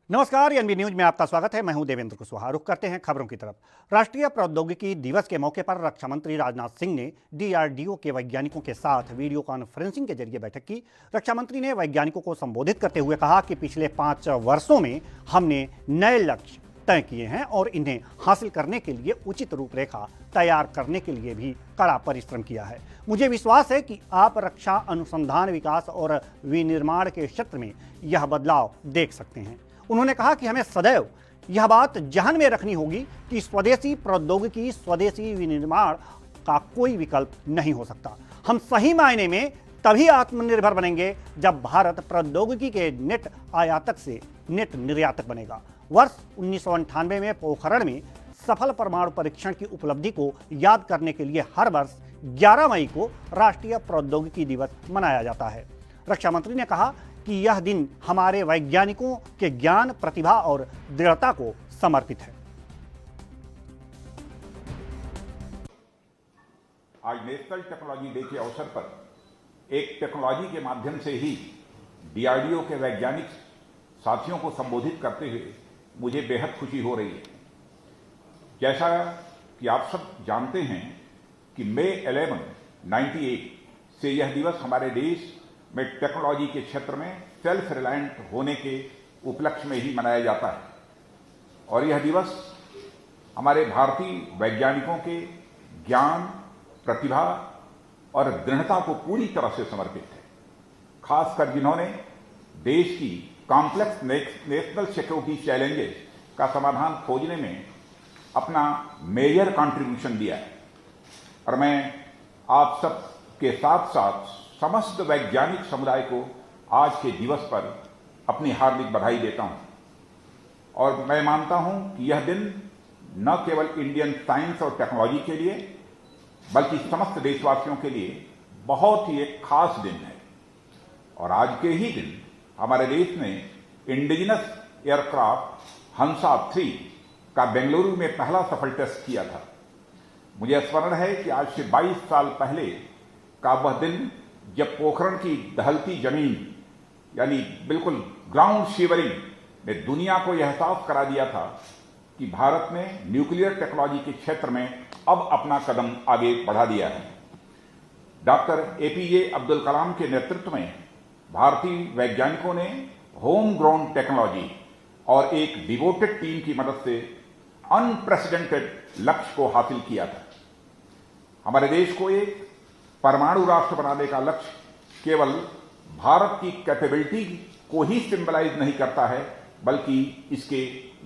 नमस्कार, NB news में आपका स्वागत है। मैं हूं देवेंद्र कुशवाहा। रुख करते हैं खबरों की तरफ। राष्ट्रीय प्रौद्योगिकी दिवस के मौके पर रक्षा मंत्री राजनाथ सिंह ने डीआरडीओ के वैज्ञानिकों के साथ वीडियो कॉन्फ्रेंसिंग के जरिए बैठक की। रक्षा मंत्री ने वैज्ञानिकों को संबोधित करते हुए कहा कि पिछले 5 वर्षों में हमने नए लक्ष्य तय किए हैं और इन्हें हासिल करने के लिए उचित रूपरेखा तैयार करने के लिए भी कड़ा परिश्रम किया है। मुझे विश्वास है कि आप रक्षा अनुसंधान, विकास और विनिर्माण के क्षेत्र में यह बदलाव देख सकते हैं। उन्होंने कहा कि हमें सदैव यह बात जहन में रखनी होगी कि स्वदेशी प्रौद्योगिकी, स्वदेशी विनिर्माण का कोई विकल्प नहीं हो सकता। हम सही मायने में तभी आत्मनिर्भर बनेंगे जब भारत प्रौद्योगिकी के नेट आयातक से नेट निर्यातक बनेगा। वर्ष 1998 में पोखरण में सफल परमाणु परीक्षण की उपलब्धि को याद करने के लिए हर वर्ष 11 मई को राष्ट्रीय प्रौद्योगिकी दिवस मनाया जाता है। रक्षा मंत्री ने कहा कि यह दिन हमारे वैज्ञानिकों के ज्ञान, प्रतिभा और दृढ़ता को समर्पित है। आज नेशनल टेक्नोलॉजी डे के अवसर पर एक टेक्नोलॉजी के माध्यम से ही डीआरडीओ के वैज्ञानिक साथियों को संबोधित करते हुए मुझे बेहद खुशी हो रही है। जैसा कि आप सब जानते हैं कि मई 11, 98 से यह दिवस हमारे देश में टेक्नोलॉजी के क्षेत्र में सेल्फ रिलायंट होने के उपलक्ष्य में ही मनाया जाता है और यह दिवस हमारे भारतीय वैज्ञानिकों के ज्ञान, प्रतिभा और दृढ़ता को पूरी तरह से समर्पित है। खासकर जिन्होंने देश की कॉम्प्लेक्स नेशनल सिक्योरिटी चैलेंजेस का समाधान खोजने में अपना मेजर कंट्रीब्यूशन दिया है। और मैं आप सब के साथ साथ समस्त वैज्ञानिक समुदाय को आज के दिवस पर अपनी हार्दिक बधाई देता हूं और मैं मानता हूं कि यह दिन न केवल इंडियन साइंस और टेक्नोलॉजी के लिए बल्कि समस्त देशवासियों के लिए बहुत ही एक खास दिन है। और आज के ही दिन हमारे देश ने इंडिजिनस एयरक्राफ्ट हंसा 3 का बेंगलुरु में पहला सफल टेस्ट किया था। मुझे स्मरण है कि आज से 22 साल पहले का वह दिन जब पोखरण की दहलती जमीन यानी बिल्कुल ग्राउंड शिवरिंग ने दुनिया को यह एहसास करा दिया था कि भारत ने न्यूक्लियर टेक्नोलॉजी के क्षेत्र में अब अपना कदम आगे बढ़ा दिया है। डॉक्टर एपीजे अब्दुल कलाम के नेतृत्व में भारतीय वैज्ञानिकों ने होम ग्राउंड टेक्नोलॉजी और एक डिवोटेड टीम की मदद से अनप्रेसिडेंटेड लक्ष्य को हासिल किया था। हमारे देश को एक परमाणु राष्ट्र बनाने का लक्ष्य केवल भारत की कैपेबिलिटी को ही सिंबलाइज नहीं करता है बल्कि इसके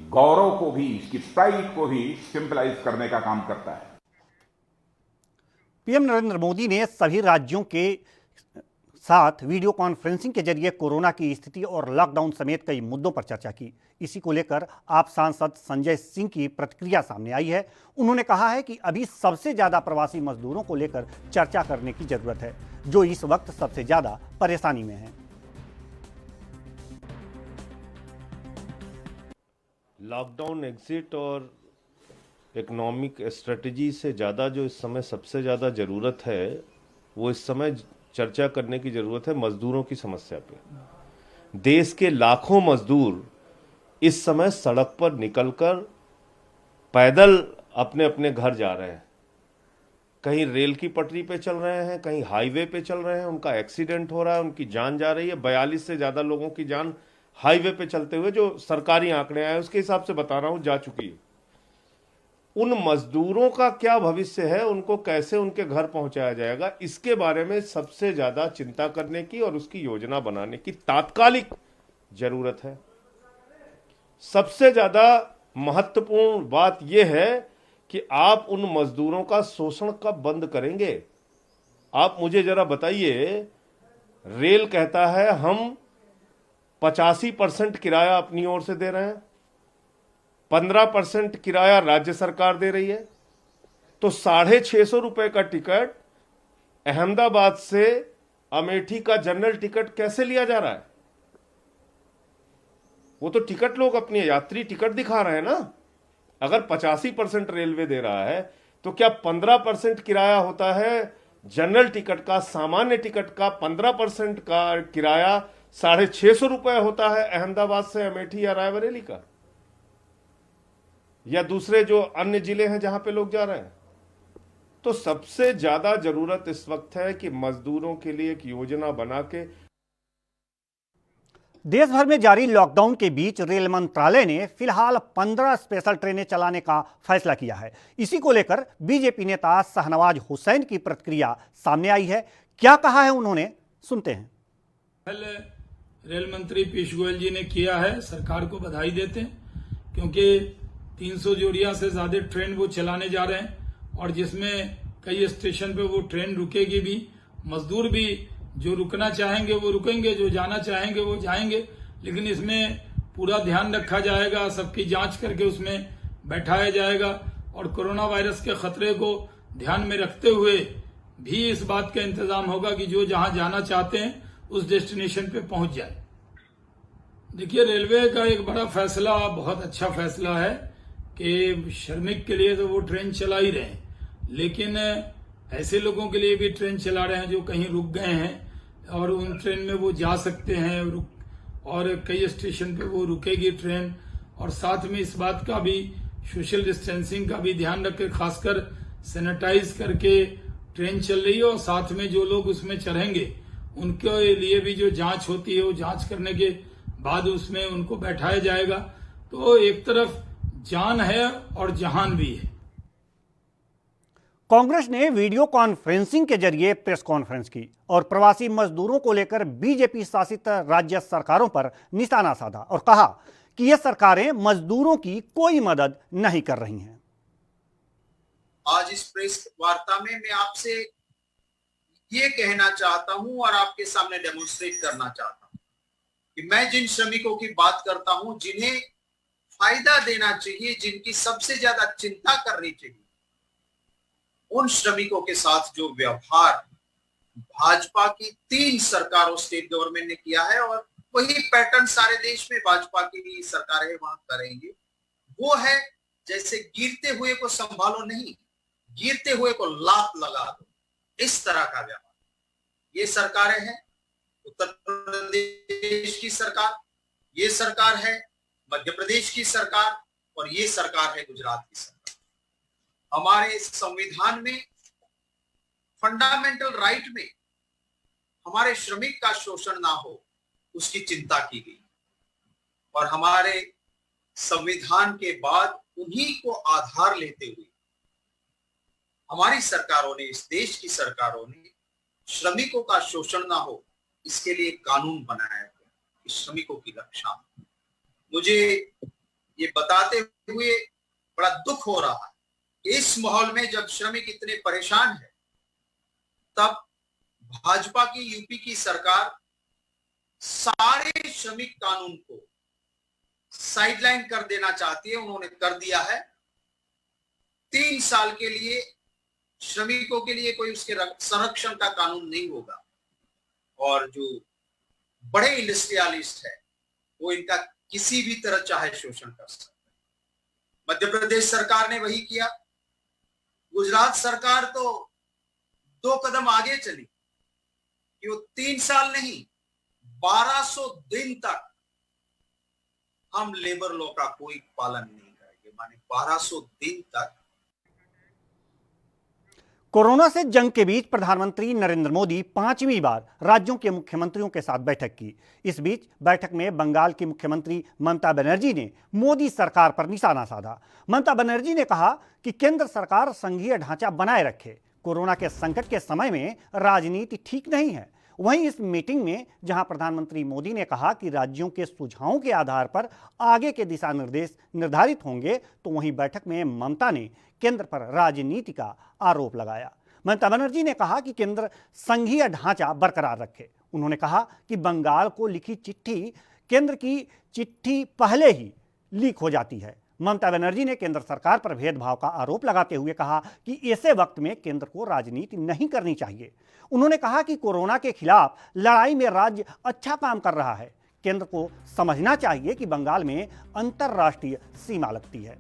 गौरव को भी, इसकी प्राइड को भी सिंबलाइज करने का काम करता है। पीएम नरेंद्र मोदी ने सभी राज्यों के साथ वीडियो कॉन्फ्रेंसिंग के जरिए कोरोना की स्थिति और लॉकडाउन समेत कई मुद्दों पर चर्चा की। इसी को लेकर आप सांसद संजय सिंह की प्रतिक्रिया सामने आई है। उन्होंने कहा है कि अभी सबसे ज्यादा प्रवासी मजदूरों को लेकर चर्चा करने की जरूरत है, जो इस वक्त सबसे ज्यादा परेशानी में हैं। लॉकडाउन एग्जिट और इकोनॉमिक स्ट्रेटजी से ज़्यादा जो इस समय सबसे ज़्यादा ज़रूरत है वो इस समय चर्चा करने की ज़रूरत है मजदूरों की समस्या पे। देश के लाखों मजदूर इस समय सड़क पर निकलकर पैदल अपने अपने घर जा रहे हैं। कहीं रेल की पटरी पे चल रहे हैं, कहीं हाईवे पे चल रहे हैं, उनका एक्सीडेंट हो रहा है, उनकी जान जा रही है। 42 से ज़्यादा लोगों की जान हाईवे पे चलते हुए, जो सरकारी आंकड़े आए उसके हिसाब से बता रहा हूं, जा चुकी है। उन मजदूरों का क्या भविष्य है, उनको कैसे उनके घर पहुंचाया जाएगा, इसके बारे में सबसे ज्यादा चिंता करने की और उसकी योजना बनाने की तात्कालिक जरूरत है। सबसे ज्यादा महत्वपूर्ण बात यह है कि आप उन मजदूरों का शोषण कब बंद करेंगे। आप मुझे जरा बताइए, रेल कहता है हम 85% किराया अपनी ओर से दे रहे हैं, 15% किराया राज्य सरकार दे रही है, तो 650 रुपए का टिकट अहमदाबाद से अमेठी का जनरल टिकट कैसे लिया जा रहा है। वो तो टिकट लोग अपनी यात्री टिकट दिखा रहे हैं ना। अगर 85% रेलवे दे रहा है तो क्या 15% किराया होता है जनरल टिकट का, सामान्य टिकट का 15% का किराया ₹650 होता है अहमदाबाद से अमेठी या रायबरेली का, या दूसरे जो अन्य जिले हैं जहां पे लोग जा रहे हैं। तो सबसे ज्यादा जरूरत इस वक्त है कि मजदूरों के लिए एक योजना बना के। देश भर में जारी लॉकडाउन के बीच रेल मंत्रालय ने फिलहाल 15 स्पेशल ट्रेनें चलाने का फैसला किया है। इसी को लेकर बीजेपी नेता शाहनवाज हुसैन की प्रतिक्रिया सामने आई है। क्या कहा है उन्होंने, सुनते हैं। पहले रेल मंत्री पीयूष गोयल जी ने किया है, सरकार को बधाई देते हैं, क्योंकि 300 जोड़िया से ज्यादा ट्रेन वो चलाने जा रहे हैं और जिसमें कई स्टेशन पे वो ट्रेन रुकेगी भी। मजदूर भी जो रुकना चाहेंगे वो रुकेंगे, जो जाना चाहेंगे वो जाएंगे, लेकिन इसमें पूरा ध्यान रखा जाएगा, सबकी जांच करके उसमें बैठाया जाएगा और कोरोना वायरस के खतरे को ध्यान में रखते हुए भी इस बात का इंतजाम होगा कि जो जहां जाना चाहते हैं उस डेस्टिनेशन पे पहुंच जाए। देखिए, रेलवे का एक बड़ा फैसला, बहुत अच्छा फैसला है कि श्रमिक के लिए तो वो ट्रेन चला ही रहे हैं, लेकिन ऐसे लोगों के लिए भी ट्रेन चला रहे हैं जो कहीं रुक गए हैं और उन ट्रेन में वो जा सकते हैं और कई स्टेशन पे वो रुकेगी ट्रेन। और साथ में इस बात का भी, सोशल डिस्टेंसिंग का भी ध्यान रख के, खासकर सैनिटाइज करके ट्रेन चल रही है और साथ में जो लोग उसमें चढ़ेंगे उनके लिए भी जो जांच होती है वो जांच करने के बाद उसमें उनको बैठाया जाएगा। तो एक तरफ जान है और जहान भी है। कांग्रेस ने वीडियो कॉन्फ्रेंसिंग के जरिए प्रेस कॉन्फ्रेंस की और प्रवासी मजदूरों को लेकर बीजेपी शासित राज्य सरकारों पर निशाना साधा और कहा कि ये सरकारें मजदूरों की कोई मदद नहीं कर रही हैं। आज इस प्रेस वार्ता में मैं आपसे ये कहना चाहता हूं और आपके सामने डेमोन्स्ट्रेट करना चाहता हूं कि मैं जिन श्रमिकों की बात करता हूं, जिन्हें फायदा देना चाहिए, जिनकी सबसे ज्यादा चिंता करनी चाहिए, उन श्रमिकों के साथ जो व्यवहार भाजपा की 3 सरकारों, स्टेट गवर्नमेंट ने किया है और वही पैटर्न सारे देश में भाजपा की भी सरकारें वहां करेंगे, वो है जैसे गिरते हुए को संभालो नहीं, गिरते हुए को लात लगा दो, इस तरह का व्यवहार। ये सरकारें हैं उत्तर प्रदेश की सरकार, ये सरकार है मध्य प्रदेश की सरकार और ये सरकार है गुजरात की सरकार। हमारे संविधान में, फंडामेंटल राइट में हमारे श्रमिक का शोषण ना हो उसकी चिंता की गई और हमारे संविधान के बाद उन्हीं को आधार लेते हुए हमारी सरकारों ने, इस देश की सरकारों ने श्रमिकों का शोषण ना हो इसके लिए कानून बनाया गया, श्रमिकों की रक्षा। मुझे ये बताते हुए बड़ा दुख हो रहा है, इस माहौल में जब श्रमिक इतने परेशान है, तब भाजपा की यूपी की सरकार सारे श्रमिक कानून को साइडलाइन कर देना चाहती है। उन्होंने कर दिया है। 3 साल के लिए श्रमिकों के लिए कोई उसके संरक्षण का कानून नहीं होगा और जो बड़े इंडस्ट्रियलिस्ट है वो इनका किसी भी तरह चाहे शोषण कर सकते हैं। मध्य प्रदेश सरकार ने वही किया। गुजरात सरकार तो 2 कदम आगे चली कि वो 3 साल नहीं 1200 दिन तक हम लेबर लॉ का कोई पालन नहीं करेंगे, माने 1200 दिन तक। कोरोना से जंग के बीच प्रधानमंत्री नरेंद्र मोदी 5वीं बार राज्यों के मुख्यमंत्रियों के साथ बैठक की। इस बीच बैठक में बंगाल की मुख्यमंत्री ममता बनर्जी ने मोदी सरकार पर निशाना साधा। ममता बनर्जी ने कहा कि केंद्र सरकार संघीय ढांचा बनाए रखे, कोरोना के संकट के समय में राजनीति ठीक नहीं है। वहीं इस मीटिंग में जहां प्रधानमंत्री मोदी ने कहा कि राज्यों के सुझावों के आधार पर आगे के दिशा निर्देश निर्धारित होंगे, तो वहीं बैठक में ममता ने केंद्र पर राजनीति का आरोप लगाया। ममता बनर्जी ने कहा कि केंद्र संघीय ढांचा बरकरार रखे। उन्होंने कहा कि बंगाल को लिखी चिट्ठी, केंद्र की चिट्ठी पहले ही लीक हो जाती है। ममता बनर्जी ने केंद्र सरकार पर भेदभाव का आरोप लगाते हुए कहा कि ऐसे वक्त में केंद्र को राजनीति नहीं करनी चाहिए। उन्होंने कहा कि कोरोना के खिलाफ लड़ाई में राज्य अच्छा काम कर रहा है। केंद्र को समझना चाहिए कि बंगाल में अंतर्राष्ट्रीय सीमा लगती है।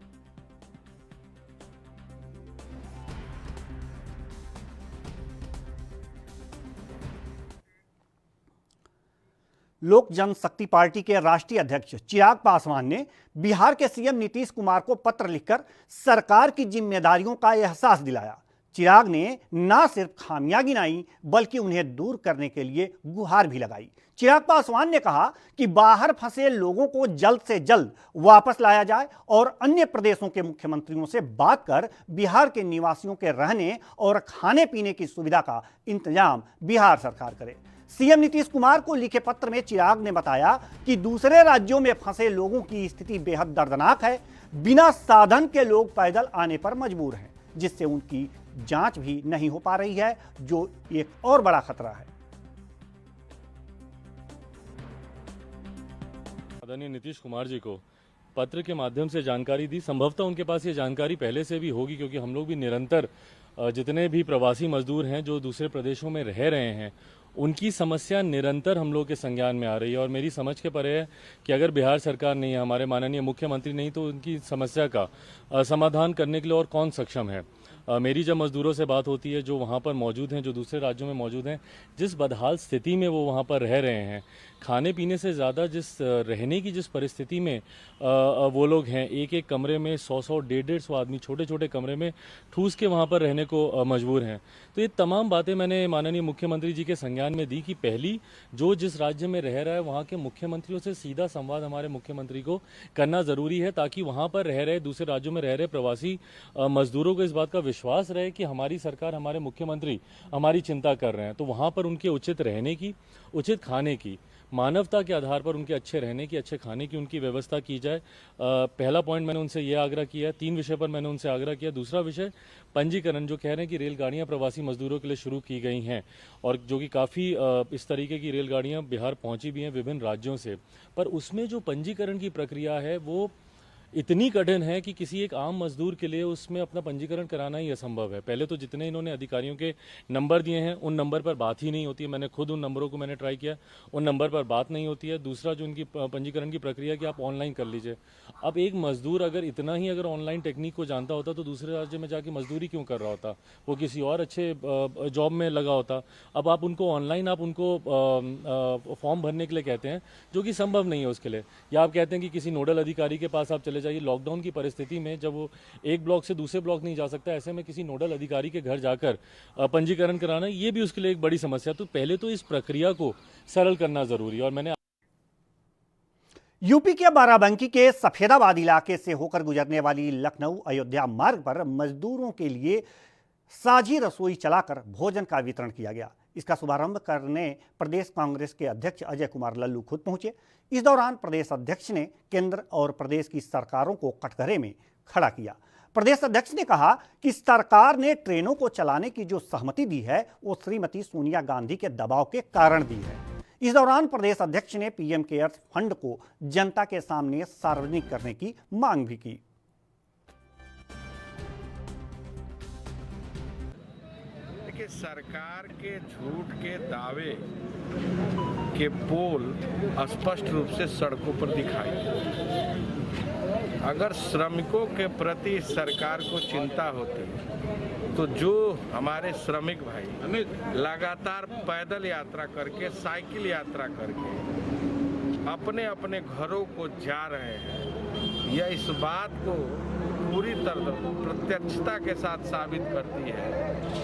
लोक जनशक्ति पार्टी के राष्ट्रीय अध्यक्ष चिराग पासवान ने बिहार के सीएम नीतीश कुमार को पत्र लिखकर सरकार की जिम्मेदारियों का एहसास दिलाया। चिराग ने न सिर्फ खामियां गिनाई बल्कि उन्हें दूर करने के लिए गुहार भी लगाई। चिराग पासवान ने कहा कि बाहर फंसे लोगों को जल्द से जल्द वापस लाया जाए और अन्य प्रदेशों के मुख्यमंत्रियों से बात कर बिहार के निवासियों के रहने और खाने पीने की सुविधा का इंतजाम बिहार सरकार करे। सीएम नीतीश कुमार को लिखे पत्र में चिराग ने बताया कि दूसरे राज्यों में फंसे लोगों की स्थिति बेहद दर्दनाक है। बिना साधन के लोग पैदल आने पर मजबूर हैं, जिससे उनकी जांच भी नहीं हो पा रही है, जो एक और बड़ा खतरा है। आदरणीय नीतीश कुमार जी को पत्र के माध्यम से जानकारी दी। संभवतः उनके पास ये जानकारी पहले से भी होगी, क्योंकि हम लोग भी निरंतर जितने भी प्रवासी मजदूर हैं जो दूसरे प्रदेशों में रह रहे हैं, उनकी समस्या निरंतर हम लोग के संज्ञान में आ रही है। और मेरी समझ के परे है कि अगर बिहार सरकार नहीं है, हमारे माननीय मुख्यमंत्री नहीं, तो उनकी समस्या का समाधान करने के लिए और कौन सक्षम है। मेरी जब मजदूरों से बात होती है जो वहाँ पर मौजूद हैं, जो दूसरे राज्यों में मौजूद हैं, जिस बदहाल स्थिति में वो वहाँ पर रह रहे हैं, खाने पीने से ज़्यादा रहने की जिस परिस्थिति में वो लोग हैं, एक एक कमरे में 100-100, 150-150 आदमी छोटे छोटे कमरे में ठूस के वहाँ पर रहने को मजबूर हैं। तो ये तमाम बातें मैंने माननीय मुख्यमंत्री जी के संज्ञान में दी कि पहली जो जिस राज्य में रह रहा है वहाँ के मुख्यमंत्रियों से सीधा संवाद हमारे मुख्यमंत्री को करना ज़रूरी है, ताकि वहाँ पर रह रहे दूसरे राज्यों में रह रहे प्रवासी मजदूरों को इस बात का विश्वास रहे कि हमारी सरकार, हमारे मुख्यमंत्री हमारी चिंता कर रहे हैं। तो वहाँ पर उनके उचित रहने की, उचित खाने की, मानवता के आधार पर उनके अच्छे रहने की, अच्छे खाने की उनकी व्यवस्था की जाए। पहला पॉइंट मैंने उनसे ये आग्रह किया है। 3 विषय पर मैंने उनसे आग्रह किया। दूसरा विषय पंजीकरण, जो कह रहे हैं कि रेलगाड़ियां प्रवासी मजदूरों के लिए शुरू की गई हैं, और जो कि काफ़ी इस तरीके की रेलगाड़ियां बिहार पहुंची भी हैं विभिन्न राज्यों से, पर उसमें जो पंजीकरण की प्रक्रिया है वो इतनी कठिन है कि किसी एक आम मजदूर के लिए उसमें अपना पंजीकरण कराना ही असंभव है। पहले तो जितने इन्होंने अधिकारियों के नंबर दिए हैं उन नंबर पर बात ही नहीं होती है। मैंने खुद उन नंबरों को मैंने ट्राई किया, उन नंबर पर बात नहीं होती है। दूसरा जो उनकी पंजीकरण की प्रक्रिया कि आप ऑनलाइन कर लीजिए। अब एक मजदूर अगर इतना ही अगर ऑनलाइन टेक्निक को जानता होता तो दूसरे राज्य में जाके मजदूरी क्यों कर रहा होता, वो किसी और अच्छे जॉब में लगा होता। अब आप उनको ऑनलाइन आप उनको फॉर्म भरने के लिए कहते हैं, जो कि संभव नहीं है उसके लिए, या आप कहते हैं कि किसी नोडल अधिकारी के पास आप चले जाइए। लॉकडाउन की परिस्थिति में जब वो एक ब्लॉक से दूसरे ब्लॉक नहीं जा सकता, ऐसे में किसी नोडल अधिकारी के घर जाकर पंजीकरण कराना, ये भी उसके लिए एक बड़ी समस्या। तो पहले तो इस प्रक्रिया को सरल करना जरूरी है। और मैंने यूपी के बाराबंकी के सफेदाबाद इलाके से होकर गुजरने वाली लखनऊ अयोध्या मार्ग पर मजदूरों के लिए साझी रसोई चलाकर भोजन का वितरण किया गया। इसका शुभारंभ करने प्रदेश कांग्रेस के अध्यक्ष अजय कुमार लल्लू खुद पहुंचे। इस दौरान प्रदेश अध्यक्ष ने केंद्र और प्रदेश की सरकारों को कटघरे में खड़ा किया। प्रदेश अध्यक्ष ने कहा कि सरकार ने ट्रेनों को चलाने की जो सहमति दी है वो श्रीमती सोनिया गांधी के दबाव के कारण दी है। इस दौरान प्रदेश अध्यक्ष ने पीएम केयर्स फंड को जनता के सामने सार्वजनिक करने की मांग भी की। देखिए, सरकार के झूठ के दावे के पोल स्पष्ट रूप से सड़कों पर दिखाई। अगर श्रमिकों के प्रति सरकार को चिंता होती तो जो हमारे श्रमिक भाई लगातार पैदल यात्रा करके, साइकिल यात्रा करके अपने अपने घरों को जा रहे हैं, यह इस बात को पूरी तरह प्रत्यक्षता के साथ साबित करती है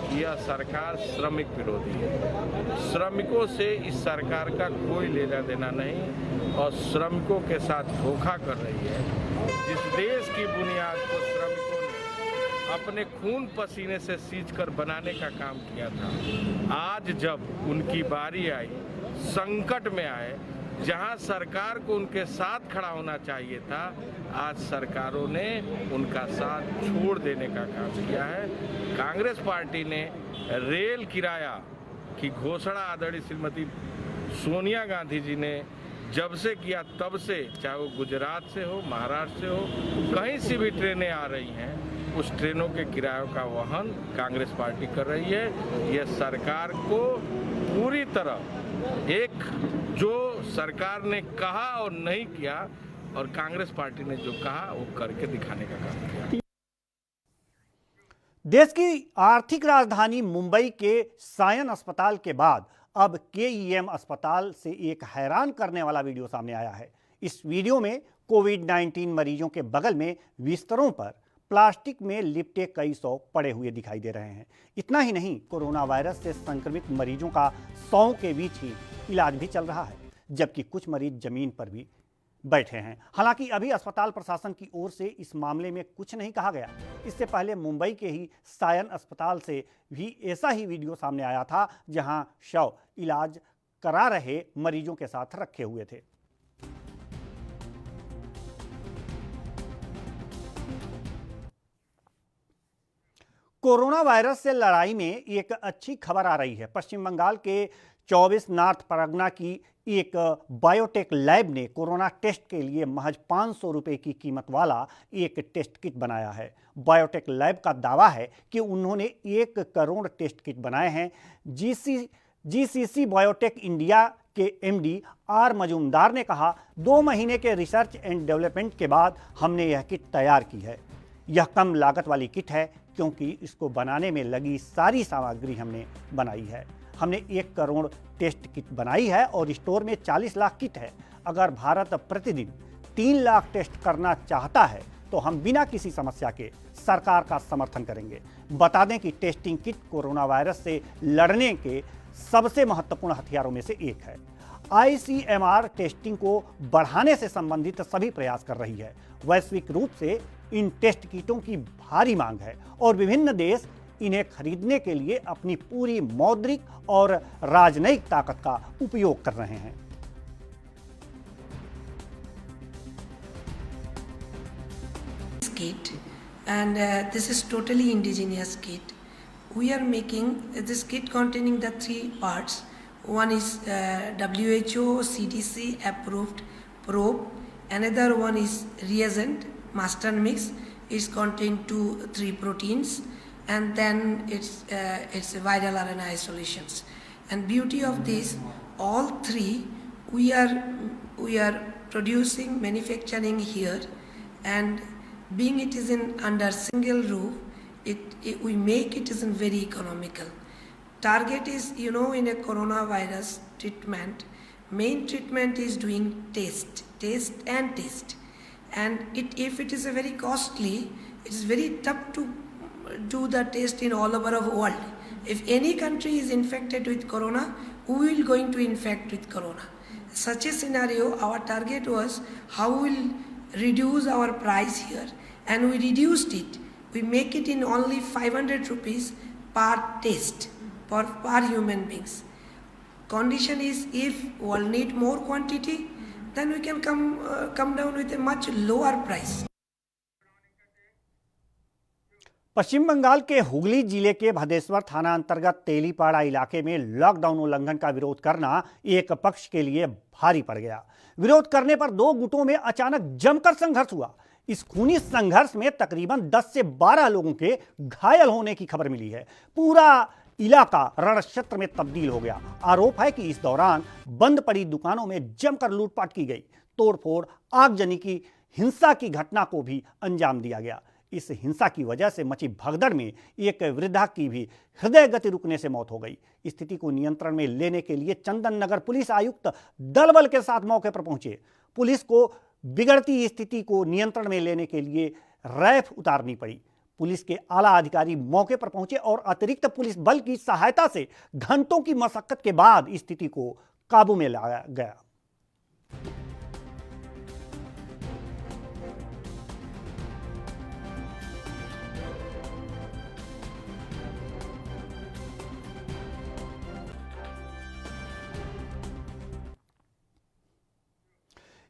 कि यह सरकार श्रमिक विरोधी है। श्रमिकों से इस सरकार का कोई लेना देना नहीं और श्रमिकों के साथ धोखा कर रही है। जिस देश की बुनियाद को श्रमिकों ने अपने खून पसीने से सींच कर बनाने का काम किया था, आज जब उनकी बारी आई, संकट में आए, जहां सरकार को उनके साथ खड़ा होना चाहिए था, आज सरकारों ने उनका साथ छोड़ देने का काम किया है। कांग्रेस पार्टी ने रेल किराया की घोषणा आदरणीय श्रीमती सोनिया गांधी जी ने जब से किया तब से, चाहे वो गुजरात से हो, महाराष्ट्र से हो, कहीं से भी ट्रेनें आ रही हैं, उस ट्रेनों के किरायों का वहन कांग्रेस पार्टी कर रही है। यह सरकार को पूरी तरह एक जो सरकार ने कहा और नहीं किया और कांग्रेस पार्टी ने जो कहा वो करके दिखाने का काम किया। देश की आर्थिक राजधानी मुंबई के सायन अस्पताल के बाद अब केईएम अस्पताल से एक हैरान करने वाला वीडियो सामने आया है। इस वीडियो में कोविड-19 मरीजों के बगल में बिस्तरों पर प्लास्टिक में लिपटे कई सौ पड़े हुए दिखाई दे रहे हैं। इतना ही नहीं, कोरोना वायरस से संक्रमित मरीजों का 100 के बीच ही इलाज भी चल रहा है, जबकि कुछ मरीज जमीन पर भी बैठे हैं। हालांकि अभी अस्पताल प्रशासन की ओर से इस मामले में कुछ नहीं कहा गया। इससे पहले मुंबई के ही सायन अस्पताल से भी ऐसा ही वीडियो सामने आया था, जहां शव इलाज करा रहे मरीजों के साथ रखे हुए थे। कोरोना वायरस से लड़ाई में एक अच्छी खबर आ रही है। पश्चिम बंगाल के 24 नॉर्थ परगना की एक बायोटेक लैब ने कोरोना टेस्ट के लिए महज 500 रुपये की कीमत वाला एक टेस्ट किट बनाया है। बायोटेक लैब का दावा है कि उन्होंने 1 करोड़ टेस्ट किट बनाए हैं। जीसीसी बायोटेक इंडिया के एमडी आर मजूमदार ने कहा, 2 महीने के रिसर्च एंड डेवलपमेंट के बाद हमने यह किट तैयार की है। यह कम लागत वाली किट है क्योंकि इसको बनाने में लगी सारी सामग्री हमने बनाई है। हमने 1 करोड़ टेस्ट किट बनाई है और स्टोर में 40 लाख किट है। अगर भारत प्रतिदिन 3 लाख टेस्ट करना चाहता है तो हम बिना किसी समस्या के सरकार का समर्थन करेंगे। बता दें कि टेस्टिंग किट कोरोना वायरस से लड़ने के सबसे महत्वपूर्ण हथियारों में से एक है। आईसीएमआर टेस्टिंग को बढ़ाने से संबंधित सभी प्रयास कर रही है। वैश्विक रूप से इन टेस्ट किटों की भारी मांग है और विभिन्न देश इन्हें खरीदने के लिए अपनी पूरी मौद्रिक और राजनयिक ताकत का उपयोग कर रहे हैं। Kit, and this is totally indigenous kit. We are making this kit containing the 3 parts. One is WHO CDC approved probe. Another one is reagent master mix. Is contained 2-3 proteins, and then it's viral RNA solutions. And beauty of this, all 3 we are producing, manufacturing here, and being it is in under single roof, we make it is in very economical. Target is, in a coronavirus treatment, main treatment is doing test, and if it is a very costly, it is very tough to do the test in all over the world. If any country is infected with corona, who will going to infect with corona? Such a scenario, our target was how we will reduce our price here, and we reduced it. We make it in only 500 rupees per test per human beings. Condition is if we'll need more quantity, then we can come down with a much lower price. पश्चिम बंगाल के हुगली जिले के भदेश्वर थाना अंतर्गत तेलीपाड़ा इलाके में lockdown उल्लंघन का विरोध करना एक पक्ष के लिए भारी पड़ गया। विरोध करने पर 2 गुटों में अचानक जमकर संघर्ष हुआ। इस खूनी संघर्ष में तकरीबन 10 से 12 लोगों के घायल होने की खबर मिली है। पूरा इलाका रणक्षेत्र में तब्दील हो गया। आरोप है कि इस दौरान बंद पड़ी दुकानों में जमकर लूटपाट की गई। तोड़फोड़, आगजनी की हिंसा की घटना को भी अंजाम दिया गया। इस हिंसा की वजह से मची भगदड़ में एक वृद्धा की भी हृदय गति रुकने से मौत हो गई। स्थिति को नियंत्रण में लेने के लिए चंदन नगर पुलिस आयुक्त दलबल के साथ मौके पर पहुंचे। पुलिस को बिगड़ती स्थिति को नियंत्रण में लेने के लिए रैफ उतारनी पड़ी। पुलिस के आला अधिकारी मौके पर पहुंचे और अतिरिक्त पुलिस बल की सहायता से घंटों की मशक्कत के बाद स्थिति को काबू में लाया गया।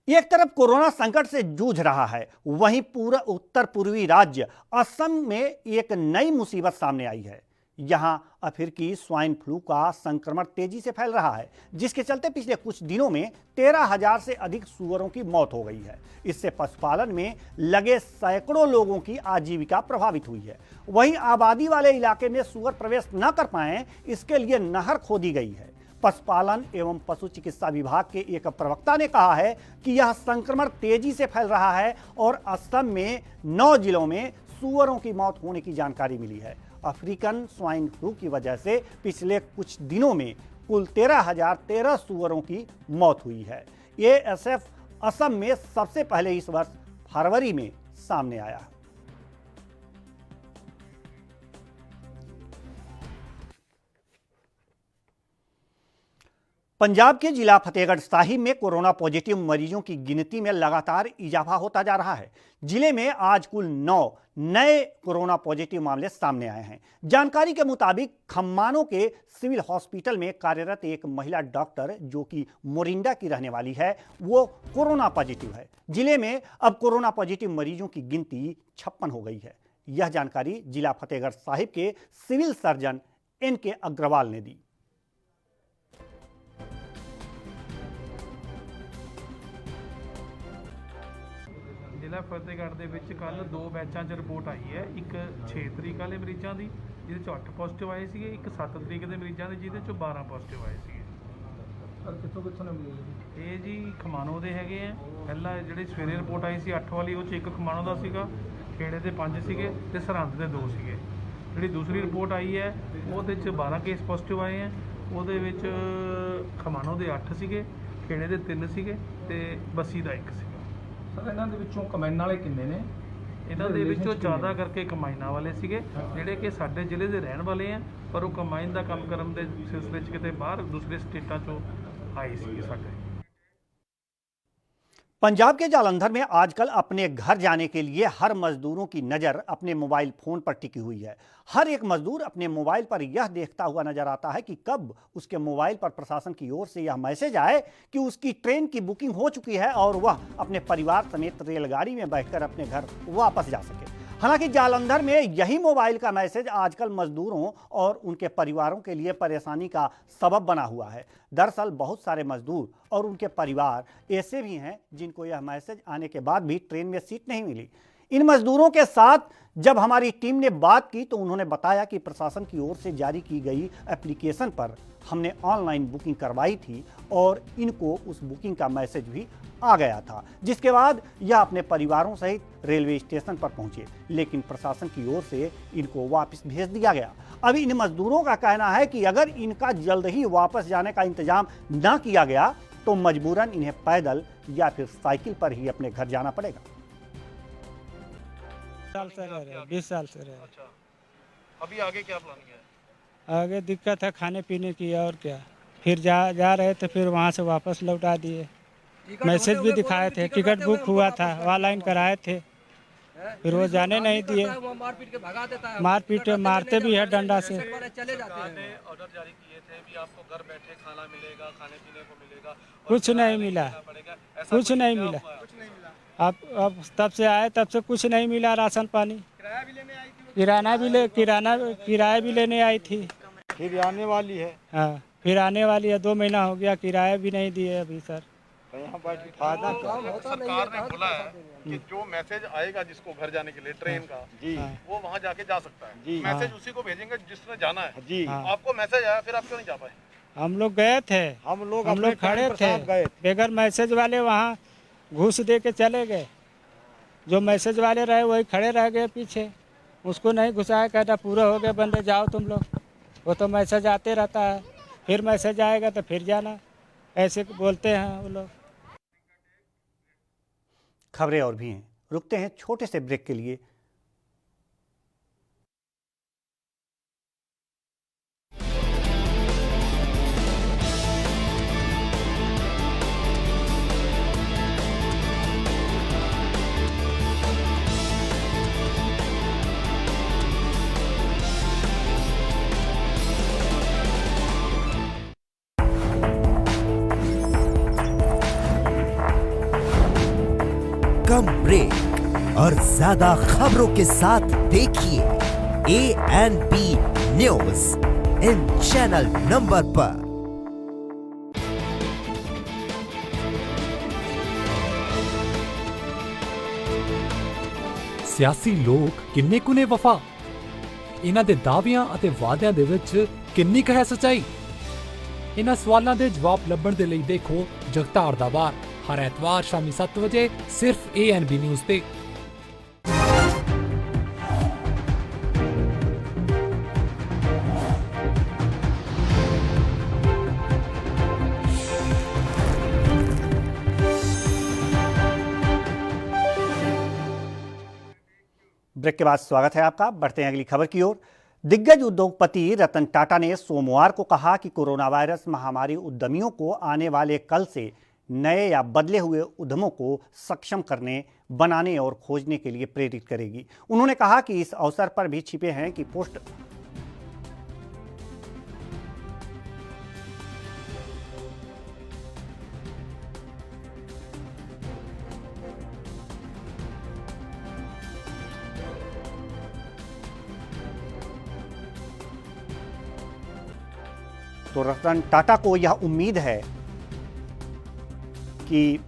एक तरफ कोरोना संकट से जूझ रहा है, वहीं पूरा उत्तर पूर्वी राज्य असम में एक नई मुसीबत सामने आई है। यहां अफ्रीकी स्वाइन फ्लू का संक्रमण तेजी से फैल रहा है, जिसके चलते पिछले कुछ दिनों में 13,000 से अधिक सूअरों की मौत हो गई है। इससे पशुपालन में लगे सैकड़ों लोगों की आजीविका प्रभावित हुई है। वहीं आबादी वाले इलाके में सूअर प्रवेश न कर पाएं, इसके लिए नहर खोदी गई है। पशुपालन एवं पशु चिकित्सा विभाग के एक प्रवक्ता ने कहा है कि यह संक्रमण तेजी से फैल रहा है और असम में 9 जिलों में सूअरों की मौत होने की जानकारी मिली है। अफ्रीकन स्वाइन फ्लू की वजह से पिछले कुछ दिनों में कुल 13,013 सूअरों की मौत हुई है। एएसएफ असम में सबसे पहले इस वर्ष फरवरी में सामने आया। पंजाब के जिला फतेहगढ़ साहिब में कोरोना पॉजिटिव मरीजों की गिनती में लगातार इजाफा होता जा रहा है। जिले में आज कुल 9 नए कोरोना पॉजिटिव मामले सामने आए हैं। जानकारी के मुताबिक खम्मानों के सिविल हॉस्पिटल में कार्यरत एक महिला डॉक्टर जो कि मोरिंडा की रहने वाली है, वो कोरोना पॉजिटिव है। जिले में अब कोरोना पॉजिटिव मरीजों की गिनती 56 हो गई है। यह जानकारी जिला फतेहगढ़ साहिब के सिविल सर्जन NK अग्रवाल ने दी। ਜ਼ਿਲ੍ਹਾ ਫਤਿਹਗੜ੍ਹ ਦੇ ਵਿੱਚ ਕੱਲ 2 ਬੈਚਾਂ 'ਚ ਰਿਪੋਰਟ ਆਈ ਹੈ। ਇੱਕ 6 ਤਰੀਕ ਵਾਲੇ ਮਰੀਜ਼ਾਂ ਦੀ ਜਿਹਦੇ 'ਚੋਂ 8 ਪੋਜ਼ਿਟਿਵ ਆਏ ਸੀਗੇ, ਇੱਕ 7 ਤਰੀਕ ਦੇ ਮਰੀਜ਼ਾਂ ਦੇ ਜਿਹਦੇ 'ਚੋਂ 12 ਪੋਜ਼ਿਟਿਵ ਆਏ ਸੀਗੇ। ਕਿੱਥੋਂ ਨੇ ਮਿਲੇ ਇਹ ਜੀ ਖਮਾਣੋ ਦੇ ਹੈਗੇ ਆ। ਪਹਿਲਾਂ ਜਿਹੜੀ ਸਵੇਰੇ ਰਿਪੋਰਟ ਆਈ ਸੀ 8 ਵਾਲੀ, ਉਹ 'ਚ ਇੱਕ ਖਮਾਣੋ ਦਾ ਸੀਗਾ, ਖੇੜੇ ਦੇ 5 ਸੀਗੇ ਤੇ ਸਰਹੰਦ ਦੇ 2 ਸੀਗੇ। ਜਿਹੜੀ ਦੂਸਰੀ ਰਿਪੋਰਟ ਆਈ ਹੈ ਉਹਦੇ 'ਚ 12 ਕੇਸ ਪੋਜ਼ਿਟਿਵ ਆਏ ਆ। ਉਹਦੇ ਵਿੱਚ ਖਮਾਣੋ ਦੇ 8 ਸੀਗੇ, ਖੇੜੇ ਦੇ 3 ਸੀਗੇ ਤੇ ਬੱਸੀ ਦਾ 1 ਸੀਗਾ। ਇਹਨਾਂ ਦੇ ਵਿੱਚੋਂ ਕਮਾਈਨਾਂ ਵਾਲੇ ਕਿੰਨੇ ਨੇ? ਇਹਨਾਂ ਦੇ ਵਿੱਚੋਂ ਜ਼ਿਆਦਾ ਕਰਕੇ ਕਮਾਈਨਾਂ ਵਾਲੇ ਸੀਗੇ ਜਿਹੜੇ ਕਿ ਸਾਡੇ ਜ਼ਿਲ੍ਹੇ ਦੇ ਰਹਿਣ ਵਾਲੇ ਆ, ਪਰ ਉਹ ਕਮਾਈਨ ਦਾ ਕੰਮ ਕਰਨ ਦੇ ਸਿਲਸਿਲੇ 'ਚ ਕਿਤੇ ਬਾਹਰ दूसरे स्टेटों चों आए थे साडे। पंजाब के जालंधर में आजकल अपने घर जाने के लिए हर मजदूरों की नज़र अपने मोबाइल फ़ोन पर टिकी हुई है। हर एक मजदूर अपने मोबाइल पर यह देखता हुआ नजर आता है कि कब उसके मोबाइल पर प्रशासन की ओर से यह मैसेज आए कि उसकी ट्रेन की बुकिंग हो चुकी है और वह अपने परिवार समेत रेलगाड़ी में बैठकर अपने घर वापस जा सके। हालांकि जालंधर में यही मोबाइल का मैसेज आजकल मजदूरों और उनके परिवारों के लिए परेशानी का सबब बना हुआ है। दरअसल बहुत सारे मजदूर और उनके परिवार ऐसे भी हैं जिनको यह मैसेज आने के बाद भी ट्रेन में सीट नहीं मिली। इन मजदूरों के साथ जब हमारी टीम ने बात की तो उन्होंने बताया कि प्रशासन की ओर से जारी की गई एप्लीकेशन पर हमने ऑनलाइन बुकिंग करवाई थी और इनको उस बुकिंग का मैसेज भी आ गया था, जिसके बाद यह अपने परिवारों सहित रेलवे स्टेशन पर पहुंचे, लेकिन प्रशासन की ओर से इनको वापस भेज दिया गया। अब इन मजदूरों का कहना है कि अगर इनका जल्द ही वापस जाने का इंतजाम न किया गया तो मजबूरन इन्हें पैदल या फिर साइकिल पर ही अपने घर जाना पड़ेगा। 20 साल से रह रहे हैं, 20 साल से रह रहे हैं। अच्छा, अभी आगे क्या प्लान है? आगे दिक्कत है खाने पीने की और क्या। फिर जा रहे थे, फिर वहाँ से वापस लौटा दिए। मैसेज भी दिखाए थे, टिकट बुक हुआ था, ऑनलाइन कराए थे, फिर वो जाने नहीं दिए। मारपीट मारते भी है डंडा से। ऑर्डर जारी किए थे भी आपको घर बैठे खाना मिलेगा, खाने पीने को मिलेगा, कुछ नहीं मिला, कुछ नहीं मिला। अब तब से आए तब से कुछ नहीं मिला। राशन पानी, किराया भी लेने आई थी, फिर आने वाली है। हाँ, फिर आने वाली है। 2 महीना हो गया, किराया भी नहीं दिए अभी सर। सरकार ने बोला है कि जो मैसेज आएगा जिसको घर जाने के लिए ट्रेन का जी, वो वहाँ जाके जा सकता है जी। मैसेज उसी को भेजेंगे जिसने जाना है जी। आपको मैसेज आया, फिर आप क्यों नहीं जा पाए? हम लोग गए थे, हम लोग खड़े थे बगैर मैसेज वाले, वहाँ घूस दे के चले गए। जो मैसेज वाले रहे वही खड़े रह गए पीछे, उसको नहीं घुसाया, कहता पूरा हो गया बंदे जाओ तुम लोग। वो तो मैसेज आते रहता है, फिर मैसेज आएगा तो फिर जाना, ऐसे बोलते हैं वो लोग। खबरें और भी हैं, रुकते हैं छोटे से ब्रेक के लिए। कम ब्रेक और ज्यादा खबरों के साथ देखिए ANP news in channel number पर। ਸਿਆਸੀ ਲੋਕ ਕਿੰਨੇ ਕੁ ਨੇ ਵਫਾ, ਇਹਨਾਂ ਦੇ ਦਾਅਵਿਆਂ ਅਤੇ ਵਾਅਦਿਆਂ ਦੇ ਵਿੱਚ ਕਿੰਨੀ ਕੁ ਹੈ ਸੱਚਾਈ? ਇਹਨਾਂ ਸਵਾਲਾਂ ਦੇ ਜਵਾਬ ਲੱਭਣ ਦੇ ਲਈ ਦੇਖੋ ਜਗਤਾਰ ਦਾ ਵਾਰ हर एतवार शामी 7 बजे सिर्फ ANB न्यूज पे। ब्रेक के बाद स्वागत है आपका। बढ़ते हैं अगली खबर की ओर। दिग्गज उद्योगपति रतन टाटा ने सोमवार को कहा कि कोरोना वायरस महामारी उद्यमियों को आने वाले कल से नए या बदले हुए उद्यमों को सक्षम करने, बनाने और खोजने के लिए प्रेरित करेगी। उन्होंने कहा कि इस अवसर पर भी छिपे हैं कि पोस्ट तो रतन टाटा को यह उम्मीद है कि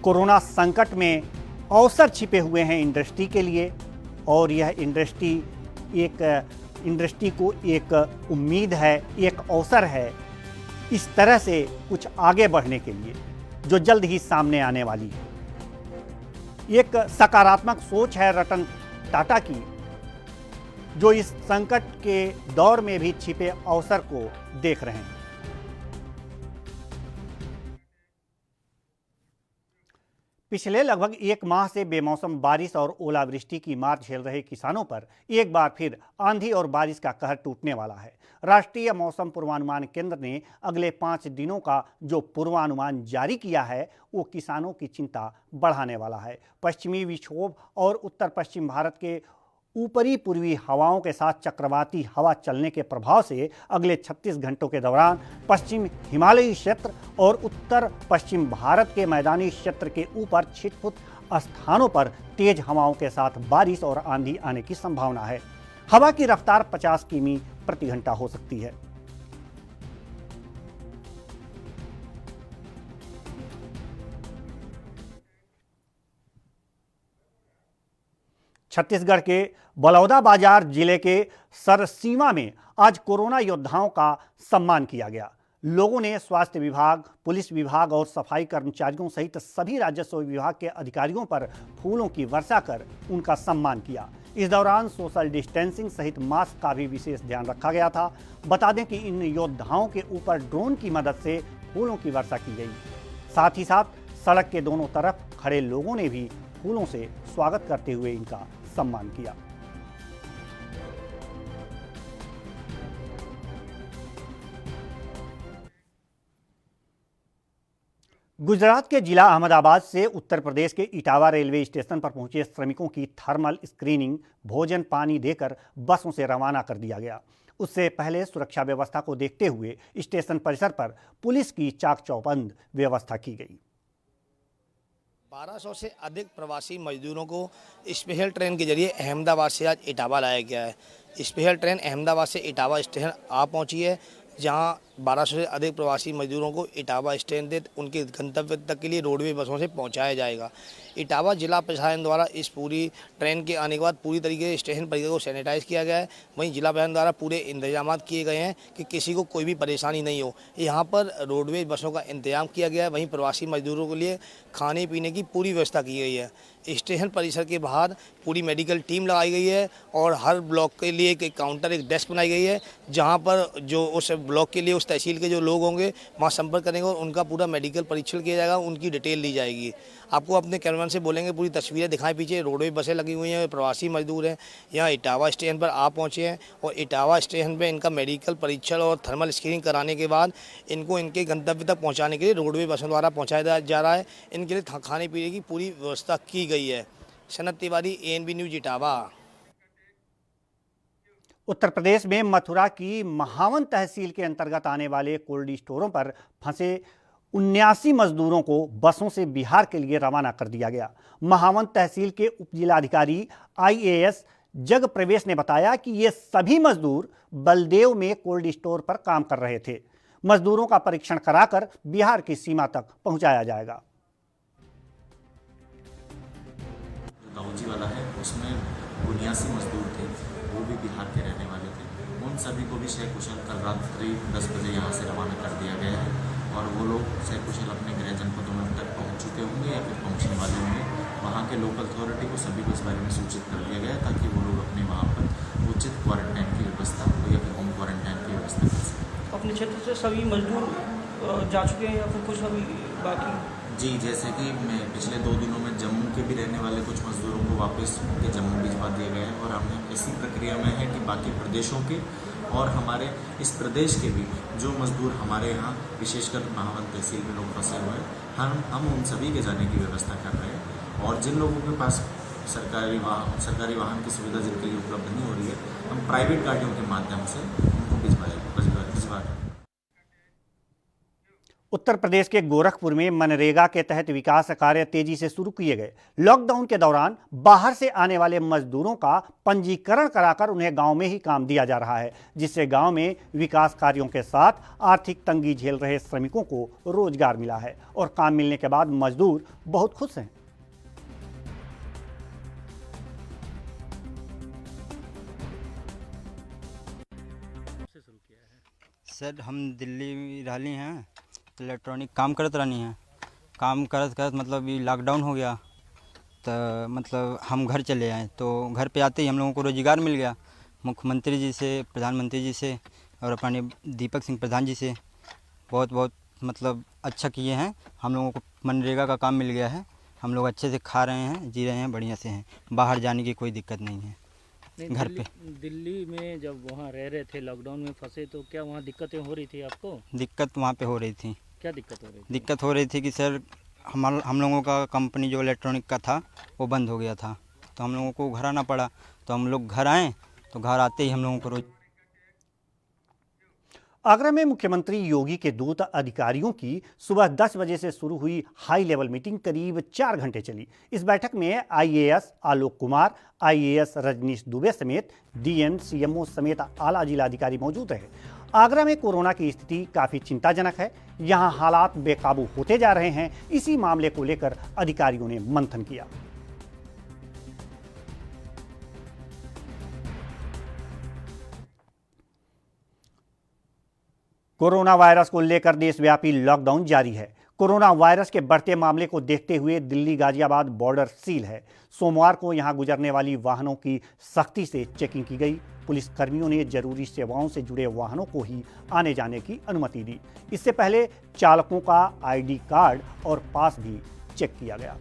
कोरोना संकट में अवसर छिपे हुए हैं इंडस्ट्री के लिए, और यह इंडस्ट्री को एक उम्मीद है, एक अवसर है इस तरह से कुछ आगे बढ़ने के लिए जो जल्द ही सामने आने वाली है। एक सकारात्मक सोच है रतन टाटा की, जो इस संकट के दौर में भी छिपे अवसर को देख रहे हैं। पिछले लगभग एक माह से बेमौसम बारिश और ओलावृष्टि की मार झेल रहे किसानों पर एक बार फिर आंधी और बारिश का कहर टूटने वाला है। राष्ट्रीय मौसम पूर्वानुमान केंद्र ने अगले 5 दिनों का जो पूर्वानुमान जारी किया है वो किसानों की चिंता बढ़ाने वाला है। पश्चिमी विक्षोभ और उत्तर पश्चिम भारत के ऊपरी पूर्वी हवाओं के साथ चक्रवाती हवा चलने के प्रभाव से अगले 36 घंटों के दौरान पश्चिम हिमालयी क्षेत्र और उत्तर पश्चिम भारत के मैदानी क्षेत्र के ऊपर छिटपुट स्थानों पर तेज हवाओं के साथ बारिश और आंधी आने की संभावना है। हवा की रफ्तार 50 किमी प्रति घंटा हो सकती है। छत्तीसगढ़ के बलौदाबाजार जिले के सरसीमा में आज कोरोना योद्धाओं का सम्मान किया गया। लोगों ने स्वास्थ्य विभाग, पुलिस विभाग और सफाई कर्मचारियों सहित सभी राजस्व विभाग के अधिकारियों पर फूलों की वर्षा कर उनका सम्मान किया। इस दौरान सोशल डिस्टेंसिंग सहित मास्क का भी विशेष ध्यान रखा गया था। बता दें कि इन योद्धाओं के ऊपर ड्रोन की मदद से फूलों की वर्षा की गई। साथ ही साथ सड़क के दोनों तरफ खड़े लोगों ने भी फूलों से स्वागत करते हुए इनका सम्मान किया। गुजरात के जिला अहमदाबाद से उत्तर प्रदेश के इटावा रेलवे स्टेशन पर पहुंचे श्रमिकों की थर्मल स्क्रीनिंग, भोजन पानी देकर बसों से रवाना कर दिया गया। उससे पहले सुरक्षा व्यवस्था को देखते हुए स्टेशन परिसर पर पुलिस की चाक चौबंद व्यवस्था की गई। 1200 से अधिक प्रवासी मजदूरों को स्पेशल ट्रेन के जरिए अहमदाबाद से आज इटावा लाया गया है। स्पेशल ट्रेन अहमदाबाद से इटावा स्टेशन आ पहुंची है, जहां 1200 से अधिक प्रवासी मजदूरों को इटावा स्टेशन से उनके गंतव्य तक के लिए रोडवे बसों से पहुंचाया जाएगा। इटावा जिला प्रशासन द्वारा इस पूरी ट्रेन के आने के बाद पूरी तरीके से स्टेशन परिसर को सैनिटाइज किया गया है। वहीं जिला प्रशासन द्वारा पूरे इंतजाम किए गए हैं कि किसी को कोई भी परेशानी नहीं हो। यहाँ पर रोडवेज बसों का इंतजाम किया गया है। वहीं प्रवासी मजदूरों के लिए खाने पीने की पूरी व्यवस्था की गई है। स्टेशन परिसर के बाहर पूरी मेडिकल टीम लगाई गई है और हर ब्लॉक के लिए एक काउंटर, एक डेस्क बनाई गई है, जहाँ पर जो उस ब्लॉक के लिए उस तहसील के जो लोग होंगे वहाँ संपर्क करेंगे और उनका पूरा मेडिकल परीक्षण किया जाएगा, उनकी डिटेल ली जाएगी। आपको अपने कैमरामैन से बोलेंगे पूरी तस्वीरें दिखाएं। पीछे रोडवे बसें लगी हुई हैं, प्रवासी मजदूर हैं, यहाँ इटावा स्टेशन पर आ पहुँचे हैं और इटावा स्टेशन पर इनका मेडिकल परीक्षण और थर्मल स्क्रीनिंग कराने के बाद इनको इनके गंतव्य तक पहुँचाने के लिए रोडवे बसों द्वारा पहुँचाया जा रहा है। इनके लिए खाने पीने की पूरी व्यवस्था की गई है। Sanat Tiwari, ANB news, Etawah. उत्तर प्रदेश में मथुरा की महावन तहसील के अंतर्गत आने वाले कोल्ड स्टोरों पर फंसे 79 मजदूरों को बसों से बिहार के लिए रवाना कर दिया गया। महावन तहसील के उपजिलाधिकारी IAS जग प्रवेश ने बताया कि ये सभी मजदूर बलदेव में कोल्ड स्टोर पर काम कर रहे थे। मजदूरों का परीक्षण कराकर बिहार की सीमा तक पहुंचाया जाएगा। दाऊजी वाला है, उसमें 79 मजदूर थे, वो भी बिहार के रहने वाले थे। उन सभी को भी सकुशल कल रात करीब 10 बजे यहाँ से रवाना कर दिया गया है और वो लोग सकुशल अपने गृह जनपदों में तक पहुँच चुके होंगे या फिर पहुँचने वाले होंगे। वहाँ के लोकल अथॉरिटी को सभी को इस बारे में सूचित कर दिया गया है ताकि वो लोग अपने वहाँ पर उचित क्वारंटाइन की व्यवस्था या फिर होम क्वारंटाइन की व्यवस्था कर सकें। अपने क्षेत्र से सभी मजदूर जा चुके हैं या फिर कुछ अभी बाकी? जी, जैसे कि मैं पिछले 2 दिनों में जम्मू के भी रहने वाले कुछ मजदूरों को वापस उनके जम्मू भिजवा दिए गए हैं और हम इसी प्रक्रिया में है कि बाकी प्रदेशों के और हमारे इस प्रदेश के भी जो मजदूर हमारे यहाँ विशेषकर महावन तहसील में लोग फंसे हुए हैं, हम उन सभी के जाने की व्यवस्था कर रहे हैं। और जिन लोगों के पास सरकारी वाहन की सुविधा जिनके लिए उपलब्ध नहीं हो रही है, हम प्राइवेट गाड़ियों के माध्यम से उनको भिजवा रहे हैं। उत्तर प्रदेश के गोरखपुर में मनरेगा के तहत विकास कार्य तेजी से शुरू किए गए। लॉकडाउन के दौरान बाहर से आने वाले मजदूरों का पंजीकरण कराकर उन्हें गांव में ही काम दिया जा रहा है, जिससे गांव में विकास कार्यों के साथ आर्थिक तंगी झेल रहे श्रमिकों को रोजगार मिला है और काम मिलने के बाद मजदूर बहुत खुश हैं। सर, हम दिल्ली में रहली हैं, इलेक्ट्रॉनिक काम करत रहनी है। काम करत मतलब ये लॉकडाउन हो गया तो मतलब हम घर चले आए, तो घर पे आते ही हम लोगों को रोजगार मिल गया। मुख्यमंत्री जी से, प्रधानमंत्री जी से और अपने दीपक सिंह प्रधान जी से बहुत मतलब अच्छा किए हैं। हम लोगों को मनरेगा का काम मिल गया है। हम लोग अच्छे से खा रहे हैं, जी रहे हैं, बढ़िया से हैं। बाहर जाने की कोई दिक्कत नहीं है। घर पे दिल्ली में जब वहाँ रह रहे थे, लॉकडाउन में फंसे, तो क्या वहाँ दिक्कतें हो रही थी आपको? दिक्कत वहाँ पे हो रही थी। क्या दिक्कत हो रही थी? दिक्कत हो रही थी कि सर हम लोगों का कंपनी जो इलेक्ट्रॉनिक का था वो बंद हो गया था, तो हम लोगों को घर आना पड़ा। तो हम लोग घर आए तो घर आते ही हम लोगों को रोज। आगरा में मुख्यमंत्री योगी के दूत अधिकारियों की सुबह 10 बजे से शुरू हुई हाई लेवल मीटिंग करीब 4 घंटे चली। इस बैठक में आईएएस आलोक कुमार, आईएएस रजनीश दुबे समेत डीएम, सीएमओ समेत आला जिलाधिकारी मौजूद रहे। आगरा में कोरोना की स्थिति काफी चिंताजनक है। यहां हालात बेकाबू होते जा रहे हैं। इसी मामले को लेकर अधिकारियों ने मंथन किया। कोरोना वायरस को लेकर देशव्यापी लॉकडाउन जारी है। कोरोना वायरस के बढ़ते मामले को देखते हुए दिल्ली गाजियाबाद बॉर्डर सील है। सोमवार को यहां गुजरने वाली वाहनों की सख्ती से चेकिंग की गई। पुलिस कर्मियों ने जरूरी सेवाओं से जुड़े वाहनों को ही आने जाने की अनुमति दी। इससे पहले चालकों का आईडी कार्ड और पास भी चेक किया गया।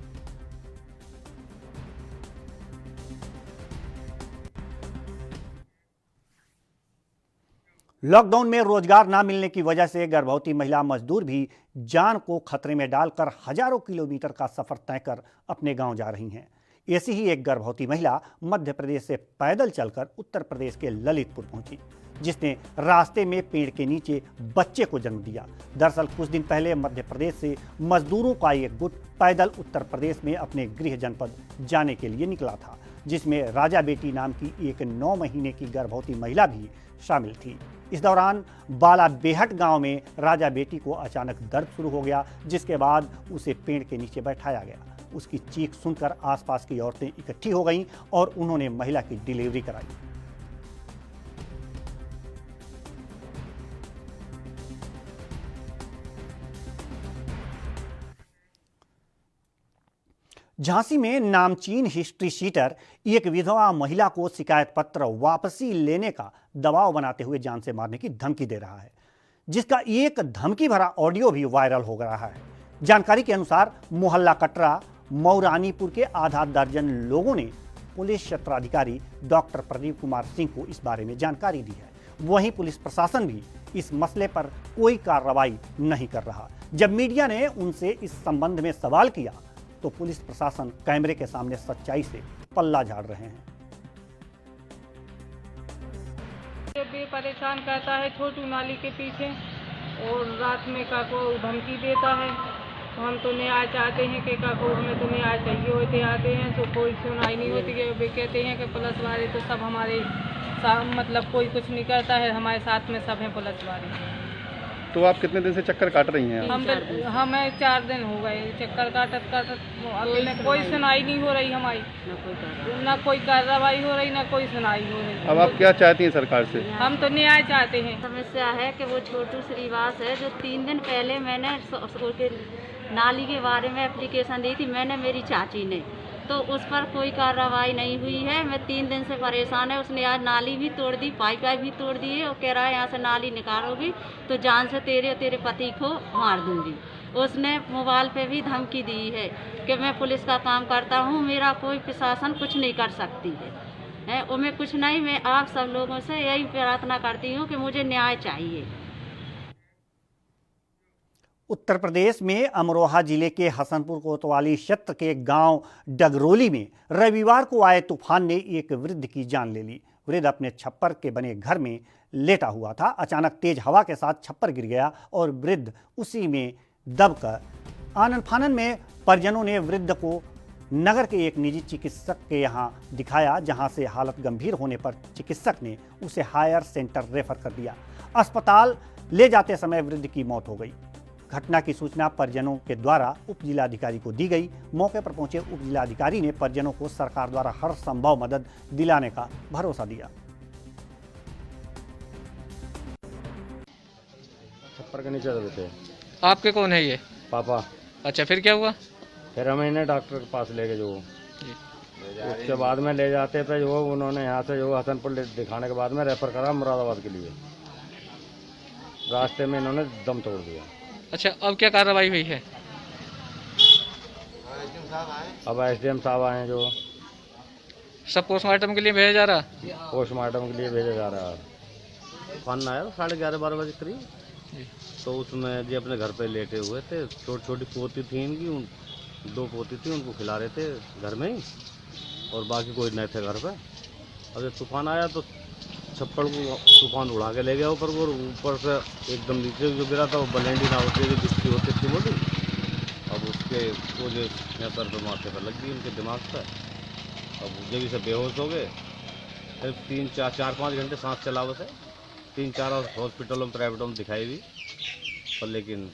लॉकडाउन में रोजगार न मिलने की वजह से गर्भवती महिला मजदूर भी जान को खतरे में डालकर हजारों किलोमीटर का सफर तय कर अपने गांव जा रही हैं। ऐसी ही एक गर्भवती महिला मध्य प्रदेश से पैदल चलकर उत्तर प्रदेश के ललितपुर पहुंची, जिसने रास्ते में पेड़ के नीचे बच्चे को जन्म दिया। दरअसल कुछ दिन पहले मध्य प्रदेश से मजदूरों का एक गुट पैदल उत्तर प्रदेश में अपने गृह जनपद जाने के लिए निकला था, जिसमें राजा बेटी नाम की एक 9 महीने की गर्भवती महिला भी शामिल थी। इस दौरान बाला बेहट गांव में राजा बेटी को अचानक दर्द शुरू हो गया, जिसके बाद उसे पेड़ के नीचे बैठाया गया। उसकी चीख सुनकर आसपास की औरतें इकट्ठी हो गईं और उन्होंने महिला की डिलीवरी कराई। झांसी में नामचीन हिस्ट्री शीटर एक विधवा महिला को शिकायत पत्र वापसी लेने का दबाव बनाते हुए जान से मारने की धमकी दे रहा है, जिसका एक धमकी भरा ऑडियो भी वायरल हो रहा है। जानकारी के अनुसार मोहल्ला कटरा मौरानीपुर के आधा दर्जन लोगों ने पुलिस क्षेत्राधिकारी डॉक्टर प्रदीप कुमार सिंह को इस बारे में जानकारी दी है। वहीं पुलिस प्रशासन भी इस मसले पर कोई कार्रवाई नहीं कर रहा। जब मीडिया ने उनसे इस संबंध में सवाल किया तो पुलिस प्रशासन कैमरे के सामने सच्चाई से पल्ला झाड़ रहे हैं। भी परेशान करता है छोटू नाली के पीछे और रात में काको धमकी देता है। तो हम तो न्याय चाहते हैं कि काको हमें तो न्याय चाहिए होते आते हैं तो कोई सुनाई नहीं होती है। वे कहते हैं कि पुलिस वाले तो सब हमारे मतलब कोई कुछ नहीं करता है, हमारे साथ में सब हैं पुलिस वाले। तो आप कितने दिन से चक्कर काट रही हैं? हमें 4 दिन हो गए चक्कर काटत कोई सुनाई नहीं हो रही हमारी, ना कोई कार्रवाई हो रही, ना कोई सुनाई हो रही। अब आप क्या चाहती हैं सरकार से? हम तो न्याय चाहते हैं। समस्या है कि वो छोटू श्रीवास है जो 3 दिन पहले मैंने नाली के बारे में एप्लीकेशन दी थी, मैंने मेरी चाची ने तो उस पर कोई कार्रवाई नहीं हुई है। मैं 3 दिन से परेशान है। उसने आज नाली भी तोड़ दी, पाइप भी तोड़ दी है और कह रहा है यहाँ से नाली निकालोगी तो जान से तेरे और तेरे पति को मार दूंगी। उसने मोबाइल पे भी धमकी दी है कि मैं पुलिस का काम करता हूँ, मेरा कोई प्रशासन कुछ नहीं कर सकती है। और मैं कुछ नहीं, मैं आप सब लोगों से यही प्रार्थना करती हूँ कि मुझे न्याय चाहिए। उत्तर प्रदेश में अमरोहा जिले के हसनपुर कोतवाली क्षेत्र के गांव डगरोली में रविवार को आए तूफान ने एक वृद्ध की जान ले ली। वृद्ध अपने छप्पर के बने घर में लेटा हुआ था। अचानक तेज हवा के साथ छप्पर गिर गया और वृद्ध उसी में दबकर आनन फानन में परिजनों ने वृद्ध को नगर के एक निजी चिकित्सक के यहां दिखाया, जहां से हालत गंभीर होने पर चिकित्सक ने उसे हायर सेंटर रेफर कर दिया। अस्पताल ले जाते समय वृद्ध की मौत हो गई। घटना की सूचना परिजनों के द्वारा उप जिलाधिकारी को दी गई। मौके पर पहुंचे उप जिलाधिकारी ने परिजनों को सरकार द्वारा हर संभव मदद दिलाने का भरोसा दिया। छप्पर के नीचे दबे थे। आपके कौन है ये? पापा। अच्छा, फिर क्या हुआ? फिर हम इन्हें डॉक्टर के पास ले गए। जो उसके बाद में ले जाते पे जो उन्होंने यहाँ से जो हसनपुर दिखाने के बाद में रेफर करा मुरादाबाद के लिए। रास्ते में इन्होंने दम तोड़ दिया। अच्छा, अब क्या कार्रवाई हुई है? अब एसडीएम साहब आए हैं। जो सब पोस्टमार्टम के लिए भेजा जा रहा? पोस्टमार्टम के लिए भेजा जा रहा है। तूफान आया 11:30-12 बजे करीब, तो उसमें जी अपने घर पे लेटे हुए थे। छोटी छोटी पोती थी इनकी, 2 पोती थी, उनको खिला रहे थे घर में ही, और बाकी कोई नहीं थे घर पे। अब जब तूफान आया तो छप्पड़ को तूफान उड़ा के ले गया ऊपर को, और ऊपर से एकदम नीचे जो गिरा था वो बलेंडी ना होती है, जिसकी होती थी मोटी। अब उसके वो जो यहाँ सर पे माथे पर लग गई उनके दिमाग पर। अब जब से बेहोश हो गए। फिर 3-4-5 घंटे सांस चलावे थे। 3-4 हॉस्पिटलों में प्राइवेटों में दिखाई भी, पर लेकिन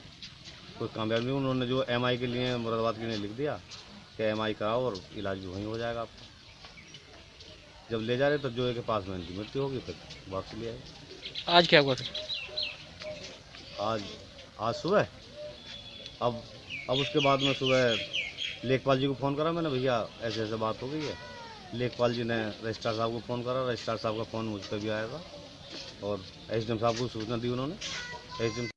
कोई कामयाब नहीं। उन्होंने जो MI के लिए मुरादाबाद के लिए लिख दिया कि MI कराओ और इलाज भी वहीं हो जाएगा आपका। जब ले जा रहे तो जो के पास में इनकी मृत्यु होगी, फिर वापस ले आए। आज क्या हुआ? आज सुबह अब उसके बाद में सुबह लेखपाल जी को फ़ोन करा मैंने, भैया ऐसे ऐसे बात हो गई है। लेखपाल जी ने रजिस्ट्रार साहब को फ़ोन करा, रजिस्ट्रार साहब का फ़ोन मुझ पर भी आया था, और एसडीएम साहब को सूचना दी उन्होंने। एसडीएम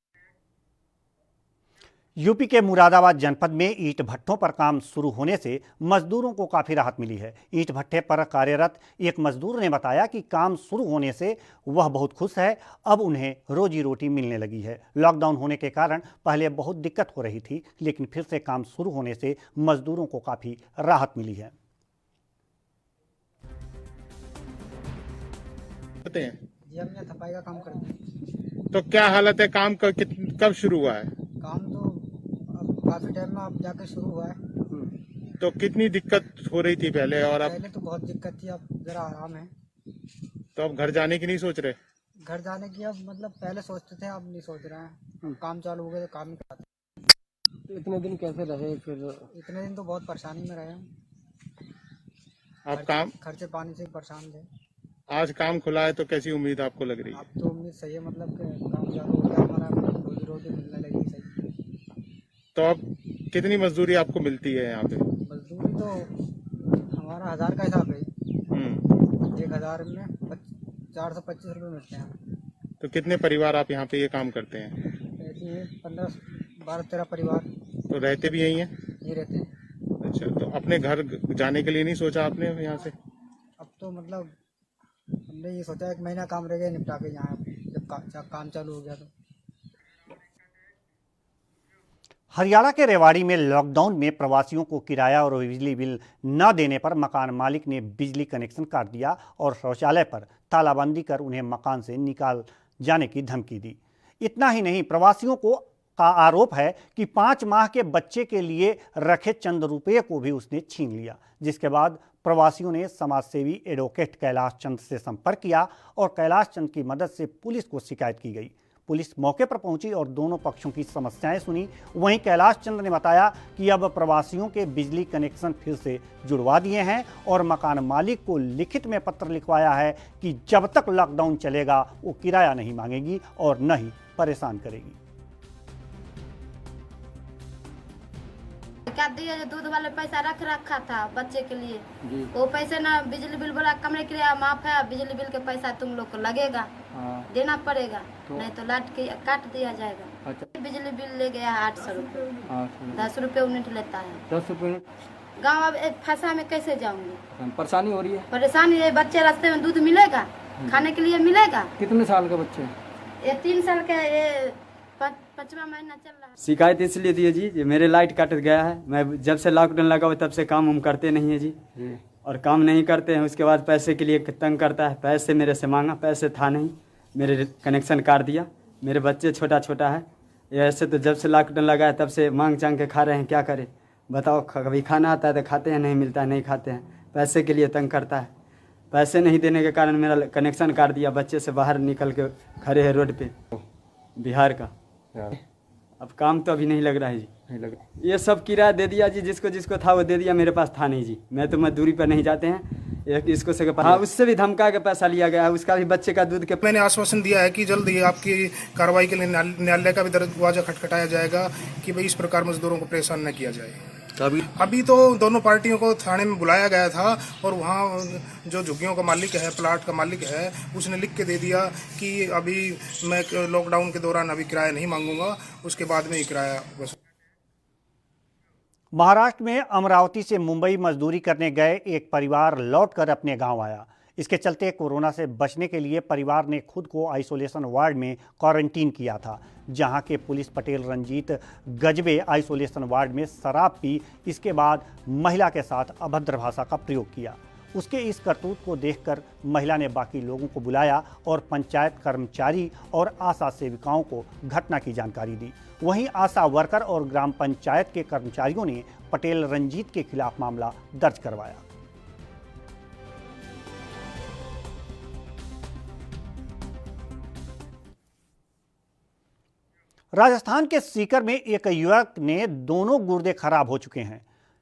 यूपी के मुरादाबाद जनपद में ईंट भट्ठों पर काम शुरू होने से मजदूरों को काफ़ी राहत मिली है। ईंट भट्ठे पर कार्यरत एक मजदूर ने बताया कि काम शुरू होने से वह बहुत खुश है। अब उन्हें रोजी रोटी मिलने लगी है। लॉकडाउन होने के कारण पहले बहुत दिक्कत हो रही थी, लेकिन फिर से काम शुरू होने से मजदूरों को काफ़ी राहत मिली है। जी, हम सफाई का काम करते हैं। तो क्या हालत है? काम कब शुरू हुआ है? काम तो काफी टाइम में अब जाके शुरू हुआ है। तो कितनी दिक्कत हो रही थी पहले, और अब? पहले तो बहुत दिक्कत थी, अब जरा आराम है। तो अब घर जाने की नहीं सोच रहे? घर जाने की अब मतलब पहले सोचते थे, अब नहीं सोच रहे हैं। काम चालू हो गया तो काम ही कराते। तो इतने दिन कैसे रहे फिर? इतने दिन तो बहुत परेशानी में रहे हम। आप काम खर्चे पानी से परेशान थे। आज काम खुला है तो कैसी उम्मीद आपको लग रही है? अब तो उम्मीद सही है, मतलब कि काम चालू हो गया हमारा, रोजी रोटी मिलने लगी सही। तो अब कितनी मजदूरी आपको मिलती है यहाँ पे? मजदूरी तो हमारा 1000 का हिसाब है। 1000 में 425 रुपये मिलते हैं। तो कितने परिवार आप यहाँ पे ये काम करते हैं? रहती है 15-12-13 परिवार। तो रहते भी यही हैं? यही रहते हैं। अच्छा, तो अपने घर जाने के लिए नहीं सोचा आपने यहाँ से? अब तो मतलब हमने ये सोचा 1 महीना काम रह गया निपटा के यहाँ, जब काम चालू हो गया तो। हरियाणा के रेवाड़ी में लॉकडाउन में प्रवासियों को किराया और बिजली बिल न देने पर मकान मालिक ने बिजली कनेक्शन काट दिया और शौचालय पर तालाबंदी कर उन्हें मकान से निकाल जाने की धमकी दी। इतना ही नहीं, प्रवासियों का आरोप है कि 5 माह के बच्चे के लिए रखे चंद रुपये को भी उसने छीन लिया, जिसके बाद प्रवासियों ने समाजसेवी एडवोकेट कैलाश चंद से संपर्क किया और कैलाश चंद की मदद से पुलिस को शिकायत की गई। पुलिस मौके पर पहुंची और दोनों पक्षों की समस्याएं सुनी। वहीं कैलाश चंद्र ने बताया कि अब प्रवासियों के बिजली कनेक्शन फिर से जुड़वा दिए हैं और मकान मालिक को लिखित में पत्र लिखवाया है कि जब तक लॉकडाउन चलेगा वो किराया नहीं मांगेगी और न ही परेशान करेगी। क्या दिए जो दूध वाले पैसा रख रखा था बच्चे के लिए, वो पैसे ना बिजली बिल बोला कमरे के लिए माफ है, बिजली बिल के पैसा तुम लोग को लगेगा, देना पड़ेगा, नहीं तो लाट के काट दिया जाएगा। अच्छा। बिजली बिल ले गया है 800 रुपये, 10 रुपये यूनिट लेता है। 10 रुपये गाँव अब फंसा में कैसे जाऊंगी, परेशानी हो रही है। परेशानी है, बच्चे रास्ते में दूध मिलेगा, खाने के लिए मिलेगा। कितने साल के बच्चे? ये 3 साल के, ये 5वां महीना चल रहा है। शिकायत इसलिए दी है जी, मेरे लाइट कट गया है, मैं जब से लॉकडाउन लगा हुआ तब से काम हम करते नहीं है जी, और काम नहीं करते हैं, उसके बाद पैसे के लिए तंग करता है, पैसे मेरे से मांगा, पैसे था नहीं, मेरे कनेक्शन काट दिया, मेरे बच्चे छोटा छोटा है, ऐसे तो जब से लॉकडाउन लगा है तब से मांग चांग के खा रहे हैं, क्या करें बताओ। कभी खाना आता है तो खाते हैं, नहीं मिलता है नहीं खाते हैं, पैसे के लिए तंग करता है, पैसे नहीं देने के कारण मेरा कनेक्शन काट दिया, बच्चे से बाहर निकल के खड़े हैं रोड पे बिहार का। अब काम तो अभी नहीं लग रहा है जी, नहीं लग रहा। ये सब किराया दे दिया जी, जिसको जिसको था वो दे दिया, मेरे पास था नहीं जी, मैं तो मजदूरी पर नहीं जाते हैं, एक इसको से हाँ उससे भी धमका के पैसा लिया गया है, उसका भी बच्चे का दूध के। मैंने आश्वासन दिया है कि जल्द ही आपकी कार्रवाई के लिए न्यायालय का भी दरवाजा खटखटाया जाएगा कि भाई इस प्रकार मजदूरों को परेशान न किया जाए। अभी तो दोनों पार्टियों को थाने में बुलाया गया था और वहाँ जो झुग्गियों का मालिक है, प्लाट का मालिक है, उसने लिख के दे दिया कि अभी मैं लॉकडाउन के दौरान अभी किराया नहीं मांगूंगा, उसके बाद में ही किराया बस। महाराष्ट्र में अमरावती से मुंबई मजदूरी करने गए एक परिवार लौटकर अपने गांव आया। इसके चलते कोरोना से बचने के लिए परिवार ने खुद को आइसोलेशन वार्ड में क्वारंटीन किया था, जहां के पुलिस पटेल रंजीत गजबे आइसोलेशन वार्ड में शराब पी, इसके बाद महिला के साथ अभद्र भाषा का प्रयोग किया। उसके इस करतूत को देखकर महिला ने बाकी लोगों को बुलाया और पंचायत कर्मचारी और आशा सेविकाओं को घटना की जानकारी दी। वहीं आशा वर्कर और ग्राम पंचायत के कर्मचारियों ने पटेल रंजीत के खिलाफ मामला दर्ज करवाया। राजस्थान के सीकर में एक युवक ने दोनों गुर्दे खराब हो चुके हैं,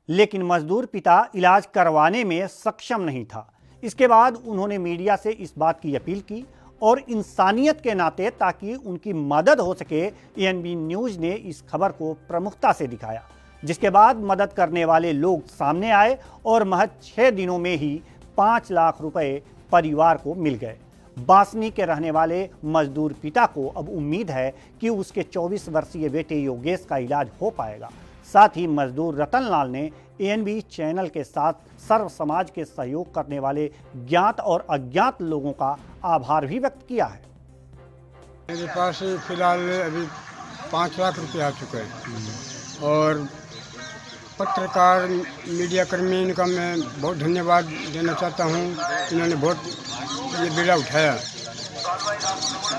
लेकिन मजदूर पिता इलाज करवाने में सक्षम नहीं था। इसके बाद उन्होंने मीडिया से इस बात की अपील की और इंसानियत के नाते ताकि उनकी मदद हो सके, एएनबी न्यूज़ ने इस खबर को प्रमुखता से दिखाया, जिसके बाद मदद करने वाले लोग सामने आए और महज 6 दिनों में ही 5 लाख रुपए परिवार को मिल गए। बांसनी के रहने वाले मजदूर पिता को अब उम्मीद है कि उसके 24 वर्षीय बेटे योगेश का इलाज हो पाएगा। साथ ही मजदूर रतन लाल ने एएनबी चैनल के साथ सर्व समाज के सहयोग करने वाले ज्ञात और अज्ञात लोगों का आभार भी व्यक्त किया है। मेरे पास फिलहाल अभी 5 लाख रुपए आ चुके हैं और पत्रकार मीडिया कर्मी इनका मैं बहुत धन्यवाद देना चाहता हूं। इन्होंने बहुत ये बीड़ा उठाया,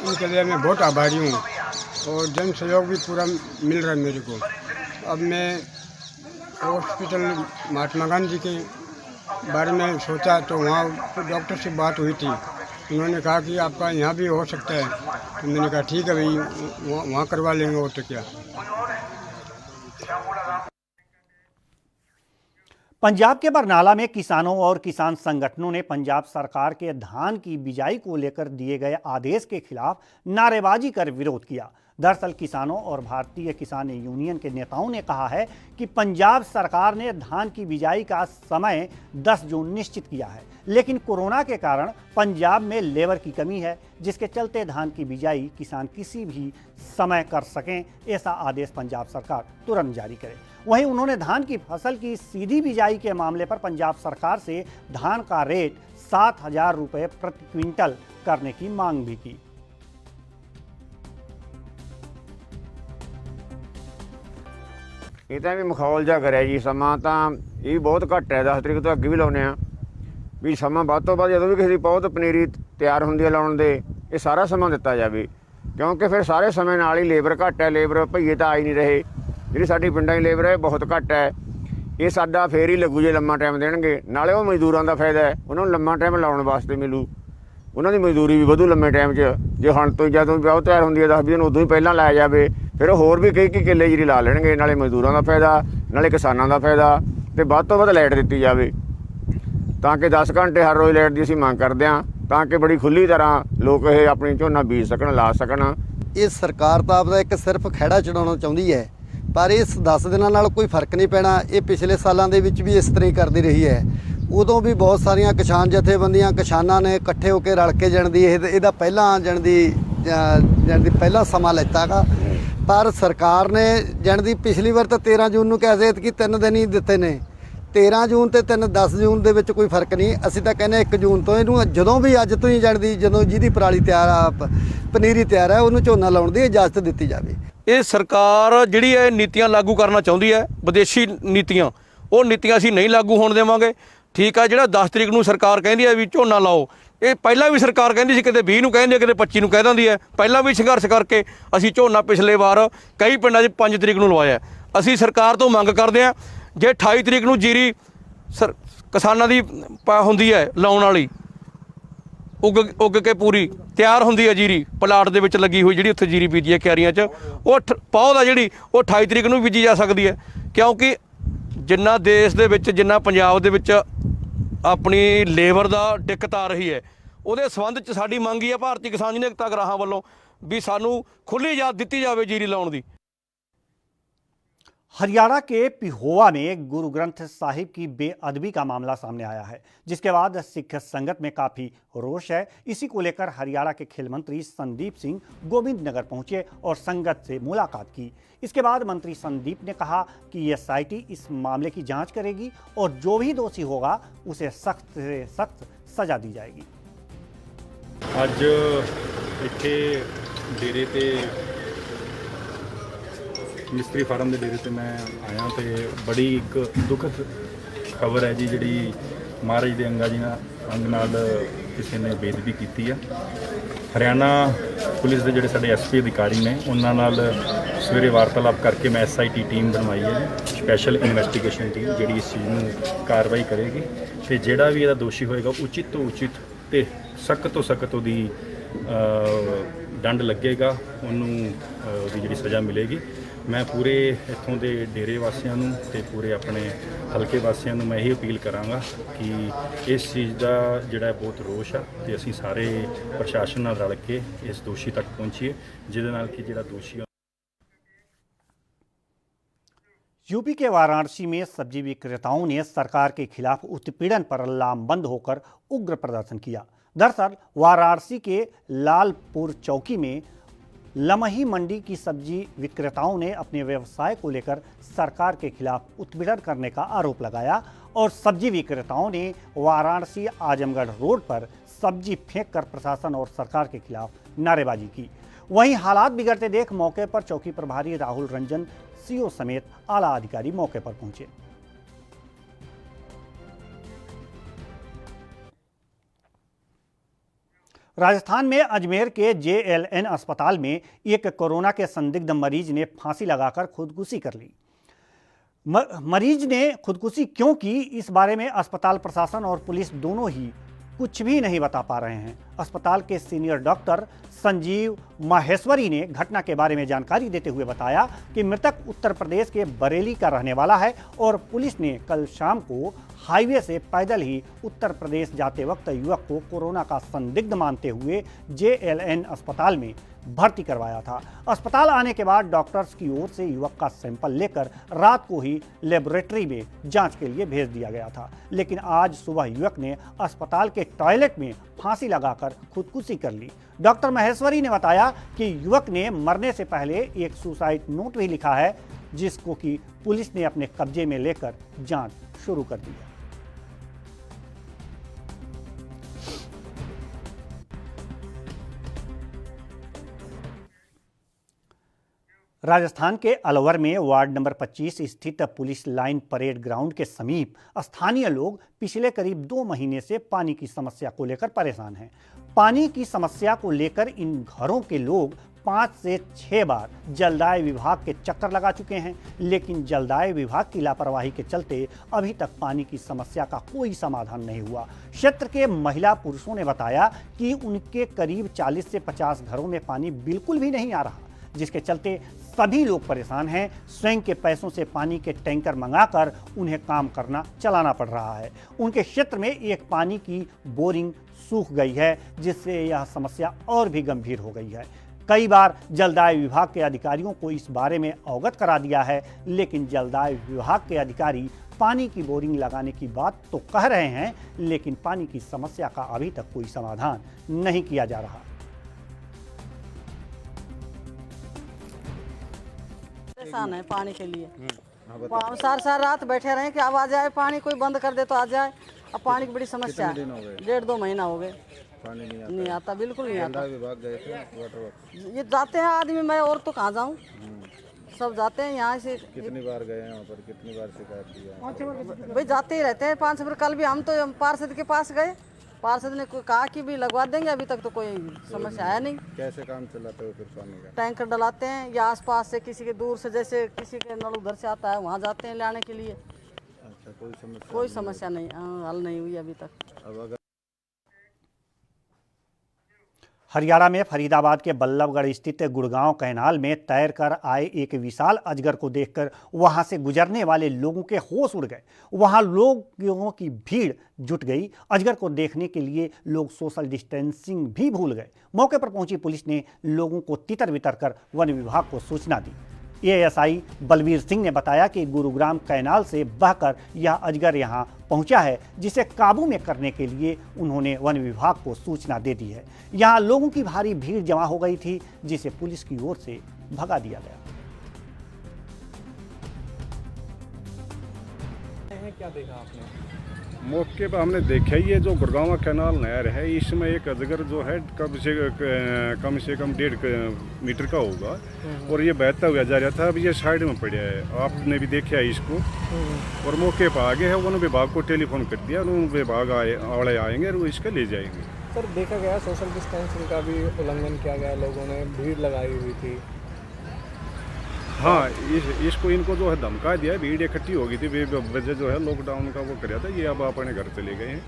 इनके लिए मैं बहुत आभारी हूं और जन सहयोग भी पूरा मिल रहा है मेरे को। अब मैं हॉस्पिटल महात्मा गांधी के बारे में सोचा तो वहाँ डॉक्टर से बात हुई थी, उन्होंने कहा कि आपका यहाँ भी हो सकता है, तो मैंने कहा ठीक है भाई वहाँ करवा लेंगे और तो क्या। पंजाब के बरनाला में किसानों और किसान संगठनों ने पंजाब सरकार के धान की बिजाई को लेकर दिए गए आदेश के खिलाफ नारेबाजी कर विरोध किया। दरअसल किसानों और भारतीय किसान यूनियन के नेताओं ने कहा है कि पंजाब सरकार ने धान की बिजाई का समय 10 जून निश्चित किया है, लेकिन कोरोना के कारण पंजाब में लेबर की कमी है, जिसके चलते धान की बिजाई किसान किसी भी समय कर सकें, ऐसा आदेश पंजाब सरकार तुरंत जारी करे। वहीं उन्होंने धान की फसल की सीधी बिजाई के मामले पर पंजाब सरकार से धान का रेट 7,000 रुपये प्रति क्विंटल करने की मांग भी की। ਇਹ ਤਾਂ ਵੀ ਮਖੌਲ ਜਿਹਾ ਕਰਿਆ ਜੀ। ਸਮਾਂ ਤਾਂ ਇਹ ਬਹੁਤ ਘੱਟ ਹੈ, 10 ਤਰੀਕ ਤੋਂ ਅੱਗੇ ਵੀ ਲਾਉਂਦੇ ਆ ਵੀ ਸਮਾਂ ਵੱਧ ਤੋਂ ਵੱਧ ਜਦੋਂ ਵੀ ਕਿਸੇ ਦੀ ਬਹੁਤ ਪਨੀਰੀ ਤਿਆਰ ਹੁੰਦੀ ਹੈ ਲਾਉਣ ਦੇ, ਇਹ ਸਾਰਾ ਸਮਾਂ ਦਿੱਤਾ ਜਾਵੇ, ਕਿਉਂਕਿ ਫਿਰ ਸਾਰੇ ਸਮੇਂ ਨਾਲ ਹੀ ਲੇਬਰ ਘੱਟ ਹੈ। ਲੇਬਰ ਭਈਏ ਤਾਂ ਆ ਹੀ ਨਹੀਂ ਰਹੇ, ਜਿਹੜੀ ਸਾਡੀ ਪਿੰਡਾਂ ਦੀ ਲੇਬਰ ਹੈ ਬਹੁਤ ਘੱਟ ਹੈ। ਇਹ ਸਾਡਾ ਫੇਰ ਹੀ ਲੱਗੂ ਜੇ ਲੰਮਾ ਟਾਈਮ ਦੇਣਗੇ, ਨਾਲੇ ਉਹ ਮਜ਼ਦੂਰਾਂ ਦਾ ਫਾਇਦਾ ਹੈ, ਉਹਨਾਂ ਨੂੰ ਲੰਮਾ ਟਾਈਮ ਲਾਉਣ ਵਾਸਤੇ ਮਿਲੂ, ਉਹਨਾਂ ਦੀ ਮਜ਼ਦੂਰੀ ਵੀ ਵਧੂ ਲੰਮੇ ਟਾਈਮ 'ਚ। ਜੇ ਹੁਣ ਤੋਂ ਜਦੋਂ ਬਹੁਤ ਤਿਆਰ ਹੁੰਦੀ ਹੈ 10 ਦਿਨ ਉਦੋਂ ਹੀ ਪਹਿਲਾਂ ਲਾਇਆ ਜਾਵੇ, ਫਿਰ ਹੋਰ ਵੀ ਕਈ ਕਿੱਲੇ ਜਿਹੜੀ ਲਾ ਲੈਣਗੇ, ਨਾਲੇ ਮਜ਼ਦੂਰਾਂ ਦਾ ਫਾਇਦਾ ਨਾਲੇ ਕਿਸਾਨਾਂ ਦਾ ਫਾਇਦਾ, ਤੇ ਵੱਧ ਤੋਂ ਵੱਧ ਲਾਈਟ ਦਿੱਤੀ ਜਾਵੇ ਤਾਂ ਕਿ 10 ਘੰਟੇ ਹਰ ਰੋਜ਼ ਲਾਈਟ ਦੀ ਅਸੀਂ ਮੰਗ ਕਰਦੇ ਹਾਂ, ਤਾਂ ਕਿ ਬੜੀ ਖੁੱਲੀ ਤਰ੍ਹਾਂ ਲੋਕ ਇਹ ਆਪਣੀ ਝੋਨਾ ਬੀਜ ਸਕਣ, ਲਾ ਸਕਣ। ਇਹ ਸਰਕਾਰ ਤਾਂ ਆਪਦਾ ਇੱਕ ਸਿਰਫ ਖਹਿੜਾ ਚੜਾਉਣਾ ਚਾਹੁੰਦੀ ਹੈ ਪਰ ਇਸ 10 ਦਿਨਾਂ ਨਾਲ ਕੋਈ ਫਰਕ ਨਹੀਂ ਪੈਣਾ। ਇਹ ਪਿਛਲੇ ਸਾਲਾਂ ਦੇ ਵਿੱਚ ਵੀ ਇਸ ਤਰ੍ਹਾਂ ਹੀ ਕਰਦੀ ਰਹੀ ਹੈ। ਉਦੋਂ ਵੀ ਬਹੁਤ ਸਾਰੀਆਂ ਕਿਸਾਨ ਜਥੇਬੰਦੀਆਂ ਕਿਸਾਨਾਂ ਨੇ ਇਕੱਠੇ ਹੋ ਕੇ ਰਲ ਕੇ ਜਾਣ ਦੀ ਇਹਦਾ ਪਹਿਲਾਂ ਜਾਣ ਦੀ ਪਹਿਲਾ ਸਮਾਂ ਲੈਤਾ ਗਾ। ਪਰ ਸਰਕਾਰ ਨੇ ਜਾਣ ਦੀ ਪਿਛਲੀ ਵਾਰ ਤਾਂ 13 ਜੂਨ ਨੂੰ ਕਿਹਾ ਸੀ ਕਿ 3 ਦਿਨ ਹੀ ਦਿੱਤੇ ਨੇ। 13 ਜੂਨ ਤੇ 10 ਜੂਨ ਦੇ ਵਿੱਚ ਕੋਈ ਫਰਕ ਨਹੀਂ। ਅਸੀਂ ਤਾਂ ਕਹਿੰਦੇ 1 ਜੂਨ ਤੋਂ ਇਹਨੂੰ ਜਦੋਂ ਵੀ ਅੱਜ ਤੋਂ ਹੀ ਜਾਣ ਦੀ ਜਦੋਂ ਜਿਹਦੀ ਪਰਾਲੀ ਤਿਆਰ ਆ ਪਨੀਰੀ ਤਿਆਰ ਹੈ ਉਹਨੂੰ ਝੋਨਾ ਲਾਉਣ ਦੀ ਇਜਾਜ਼ਤ ਦਿੱਤੀ ਜਾਵੇ। ਇਹ ਸਰਕਾਰ ਜਿਹੜੀ ਹੈ ਨੀਤੀਆਂ ਲਾਗੂ ਕਰਨਾ ਚਾਹੁੰਦੀ ਹੈ, ਵਿਦੇਸ਼ੀ ਨੀਤੀਆਂ, ਉਹ ਨੀਤੀਆਂ ਅਸੀਂ ਨਹੀਂ ਲਾਗੂ ਹੋਣ ਦੇਵਾਂਗੇ। ਠੀਕ ਆ, ਜਿਹੜਾ 10 ਤਰੀਕ ਨੂੰ ਸਰਕਾਰ ਕਹਿੰਦੀ ਹੈ ਵੀ ਝੋਨਾ ਲਾਓ, ਇਹ ਪਹਿਲਾਂ ਵੀ ਸਰਕਾਰ ਕਹਿੰਦੀ ਸੀ, ਕਿਤੇ 20 ਨੂੰ ਕਹਿੰਦੀ ਹੈ, ਕਿਤੇ 25 ਨੂੰ ਕਹਿ ਦਿੰਦੀ ਹੈ। ਪਹਿਲਾਂ ਵੀ ਸੰਘਰਸ਼ ਕਰਕੇ ਅਸੀਂ ਝੋਨਾ ਪਿਛਲੇ ਵਾਰ ਕਈ ਪਿੰਡਾਂ 'ਚ 5 ਤਰੀਕ ਨੂੰ ਲਵਾਇਆ। ਅਸੀਂ ਸਰਕਾਰ ਤੋਂ ਮੰਗ ਕਰਦੇ ਹਾਂ, ਜੇ 28 ਤਰੀਕ ਨੂੰ ਜੀਰੀ ਕਿਸਾਨਾਂ ਦੀ ਹੁੰਦੀ ਹੈ ਲਾਉਣ ਵਾਲੀ, ਉੱਗ ਕੇ ਪੂਰੀ ਤਿਆਰ ਹੁੰਦੀ ਹੈ ਜੀਰੀ, ਪਲਾਟ ਦੇ ਵਿੱਚ ਲੱਗੀ ਹੋਈ ਜਿਹੜੀ ਉੱਥੇ ਜੀਰੀ ਬੀਜੀ ਹੈ ਕਿਆਰੀਆਂ 'ਚ, ਉਹ ਪੌਦ ਆ ਜਿਹੜੀ ਉਹ 28 ਤਰੀਕ ਨੂੰ ਬੀਜੀ ਜਾ ਸਕਦੀ ਹੈ। ਕਿਉਂਕਿ ਜਿੰਨਾ ਦੇਸ਼ ਦੇ ਵਿੱਚ, ਜਿੰਨਾ ਪੰਜਾਬ ਦੇ ਵਿੱਚ ਆਪਣੀ ਲੇਬਰ ਦਾ ਦਿੱਕਤ ਆ ਰਹੀ ਹੈ, ਉਹਦੇ ਸੰਬੰਧ 'ਚ ਸਾਡੀ ਮੰਗ ਹੀ ਹੈ ਭਾਰਤੀ ਕਿਸਾਨ ਯੂਨੀਅਨ ਏਕਤਾ ਗਰਾਹਾਂ ਵੱਲੋਂ ਵੀ ਸਾਨੂੰ ਖੁੱਲ੍ਹੀ ਇਜਾਜ਼ਤ ਦਿੱਤੀ ਜਾਵੇ ਜੀਰੀ ਲਾਉਣ ਦੀ। हरियाणा के पिहोवा में गुरु ग्रंथ साहिब की बेअदबी का मामला सामने आया है, जिसके बाद सिख संगत में काफ़ी रोष है। इसी को लेकर हरियाणा के खेल मंत्री संदीप सिंह गोविंदनगर पहुंचे और संगत से मुलाकात की। इसके बाद मंत्री संदीप ने कहा कि एसआईटी इस मामले की जांच करेगी और जो भी दोषी होगा उसे सख्त से सख्त सजा दी जाएगी। ਅੱਜ ਇੱਥੇ ਡੇਰੇ ਤੇ ਮਿਸਤਰੀ ਫਾਰਮ ਦੇ ਡੇਰੇ ਤੇ ਮੈਂ ਆਇਆ ਤੇ ਬੜੀ ਇੱਕ ਦੁਖਦ ਖਬਰ ਹੈ ਜੀ, ਜਿਹੜੀ ਮਹਾਰਾਜ ਦੇ ਅੰਗ ਨਾਲ ਕਿਸੇ ਨੇ ਬੇਅਦਬੀ ਕੀਤੀ ਆ। ਹਰਿਆਣਾ ਪੁਲਿਸ ਦੇ ਜਿਹੜੇ ਸਾਡੇ ਐਸਪੀ ਅਧਿਕਾਰੀ ਨੇ ਉਹਨਾਂ ਨਾਲ ਸਵੇਰੇ ਵਾਰਤਾਲਾਪ ਕਰਕੇ ਮੈਂ ਐਸਆਈਟੀ ਟੀਮ ਬਣਵਾਈ ਹੈ ਜੀ, ਸਪੈਸ਼ਲ ਇਨਵੈਸਟੀਗੇਸ਼ਨ ਟੀਮ, ਜਿਹੜੀ ਇਸ ਚੀਜ਼ ਨੂੰ ਕਾਰਵਾਈ ਕਰੇਗੀ ਤੇ ਜਿਹੜਾ ਵੀ ਇਹਦਾ ਦੋਸ਼ੀ ਹੋਏਗਾ ਉਚਿਤ ਤੋਂ ਉਚਿਤ ਤੇ ਸਖਤ ਤੋਂ ਸਖਤ ਉਹਦੀ ਦੰਡ ਲੱਗੇਗਾ, ਉਹਨੂੰ ਉਹਦੀ ਜਿਹੜੀ ਸਜ਼ਾ ਮਿਲੇਗੀ। ਮੈਂ ਪੂਰੇ ਇੱਥੋਂ ਦੇ ਡੇਰੇ ਵਾਸੀਆਂ ਨੂੰ ਤੇ ਪੂਰੇ ਆਪਣੇ ਹਲਕੇ ਵਾਸੀਆਂ ਨੂੰ ਮੈਂ ਇਹ ਅਪੀਲ ਕਰਾਂਗਾ ਕਿ ਇਸ ਚੀਜ਼ ਦਾ ਜਿਹੜਾ ਬਹੁਤ ਰੋਸ਼ ਆ ਤੇ ਅਸੀਂ ਸਾਰੇ ਪ੍ਰਸ਼ਾਸਨ ਨਾਲ ਰਲ ਕੇ ਇਸ ਦੋਸ਼ੀ ਤੱਕ ਪਹੁੰਚੀਏ, ਜਿਹਦੇ ਨਾਲ ਕਿ ਜਿਹੜਾ ਦੋਸ਼ੀ। यूपी के वाराणसी में सब्जी विक्रेताओं ने सरकार के खिलाफ उत्पीड़न पर लामबंद होकर उग्र प्रदर्शन किया। दरअसल वाराणसी के लालपुर चौकी में लमही मंडी की सब्जी विक्रेताओं ने अपने व्यवसाय को लेकर सरकार के खिलाफ उत्पीड़न करने का आरोप लगाया और सब्जी विक्रेताओं ने वाराणसी आजमगढ़ रोड पर सब्जी फेंक कर प्रशासन और सरकार के खिलाफ नारेबाजी की। वहीं हालात बिगड़ते देख मौके पर चौकी प्रभारी राहुल रंजन सीओ समेत आला अधिकारी मौके पर पहुंचे। राजस्थान में अजमेर के JLN अस्पताल में एक कोरोना के संदिग्ध मरीज ने फांसी लगाकर खुदकुशी कर ली। मरीज ने खुदकुशी क्यों की, इस बारे में अस्पताल प्रशासन और पुलिस दोनों ही कुछ भी नहीं बता पा रहे हैं। अस्पताल के सीनियर डॉक्टर संजीव माहेश्वरी ने घटना के बारे में जानकारी देते हुए बताया कि मृतक उत्तर प्रदेश के बरेली का रहने वाला है और पुलिस ने कल शाम को हाईवे से पैदल ही उत्तर प्रदेश जाते वक्त युवक को कोरोना का संदिग्ध मानते हुए JLN अस्पताल में भर्ती करवाया था। अस्पताल आने के बाद डॉक्टर्स की ओर से युवक का सैंपल लेकर रात को ही लेबोरेटरी में जांच के लिए भेज दिया गया था, लेकिन आज सुबह युवक ने अस्पताल के टॉयलेट में फांसी लगाकर खुदकुशी कर ली। डॉक्टर महेश्वरी ने बताया कि युवक ने मरने से पहले एक सुसाइड नोट भी लिखा है, जिसको कि पुलिस ने अपने कब्जे में लेकर जांच शुरू कर दी है। राजस्थान के अलवर में वार्ड नंबर 25 स्थित पुलिस लाइन परेड ग्राउंड के समीप स्थानीय लोग पिछले करीब 2 महीने से पानी की समस्या को लेकर परेशान हैं। पानी की समस्या को लेकर इन घरों के लोग 5 से 6 बार जलदाय विभाग के चक्कर लगा चुके हैं, लेकिन जलदाय विभाग की लापरवाही के चलते अभी तक पानी की समस्या का कोई समाधान नहीं हुआ। क्षेत्र के महिला पुरुषों ने बताया कि उनके करीब 40 से 50 घरों में पानी बिल्कुल भी नहीं आ रहा, जिसके चलते सभी लोग परेशान हैं। स्वयं के पैसों से पानी के टैंकर मंगाकर उन्हें काम करना चलाना पड़ रहा है। उनके क्षेत्र में एक पानी की बोरिंग सूख गई है, जिससे यह समस्या और भी गंभीर हो गई है। कई बार जलदाय विभाग के अधिकारियों को इस बारे में अवगत करा दिया है, लेकिन जलदाय विभाग के अधिकारी पानी की बोरिंग लगाने की बात तो कह रहे हैं, लेकिन पानी की समस्या का अभी तक कोई समाधान नहीं किया जा रहा। परेशान है पानी के लिए। सार रात बैठे रहे कि अब आ जाए पानी, कोई बंद कर दे तो आ जाए। अब पानी की बड़ी समस्या है। 1.5-2 महीना हो गए, पानी नहीं आता, बिल्कुल नहीं आता। विभाग गए थे वाटर वर्क, ये जाते हैं आदमी, मैं और तो कहाँ जाऊँ, सब जाते हैं यहाँ से। कितनी बार गए हैं वहाँ पर, कितनी बार शिकायत की है? भाई जाते ही रहते हैं 5 बार। कल भी हम तो पार्षद के पास गए, पार्षद ने कहा कि भी लगवा देंगे, अभी तक तो कोई समस्या आया नहीं। कैसे काम चलाते हो फिर पानी का? टैंकर डलाते हैं या आसपास से किसी के दूर से, जैसे किसी के नल उधर से आता है वहाँ जाते हैं लाने के लिए। अच्छा, कोई समस्या नहीं, हल नहीं हुई अभी तक। अब अगर हरियाणा में फरीदाबाद के बल्लभगढ़ स्थित गुड़गांव कैनाल में तैरकर आए एक विशाल अजगर को देखकर वहां से गुजरने वाले लोगों के होश उड़ गए। वहां लोगों की भीड़ जुट गई। अजगर को देखने के लिए लोग सोशल डिस्टेंसिंग भी भूल गए। मौके पर पहुंची पुलिस ने लोगों को तितर बितर कर वन विभाग को सूचना दी। एएसआई बलवीर सिंह ने बताया कि गुरुग्राम कैनाल से बहकर यह अजगर यहां पहुंचा है, जिसे काबू में करने के लिए उन्होंने वन विभाग को सूचना दे दी है। यहां लोगों की भारी भीड़ जमा हो गई थी, जिसे पुलिस की ओर से भगा दिया गया। क्या देखा आपने? मौके पर हमने देखा ही है, जो गुड़गांव कैनाल नहर है, इसमें एक अजगर जो है कम से कम 1.5 मीटर का होगा और ये बहता हुआ जा रहा था। अब ये साइड में पड़ा है, आपने भी देखा है इसको। और मौके पर आगे है, वन विभाग को टेलीफोन कर दिया, उन विभाग वाले आएंगे और वो इसका ले जाएंगे। सर देखा गया सोशल डिस्टेंसिंग का भी उल्लंघन किया गया, लोगों ने भीड़ लगाई हुई थी। हाँ, इसको इनको जो है धमका दिया, भीड़ इकट्ठी हो गई थी, वजह जो है लॉकडाउन का वो कराया था। ये अब अपने घर चले गए हैं।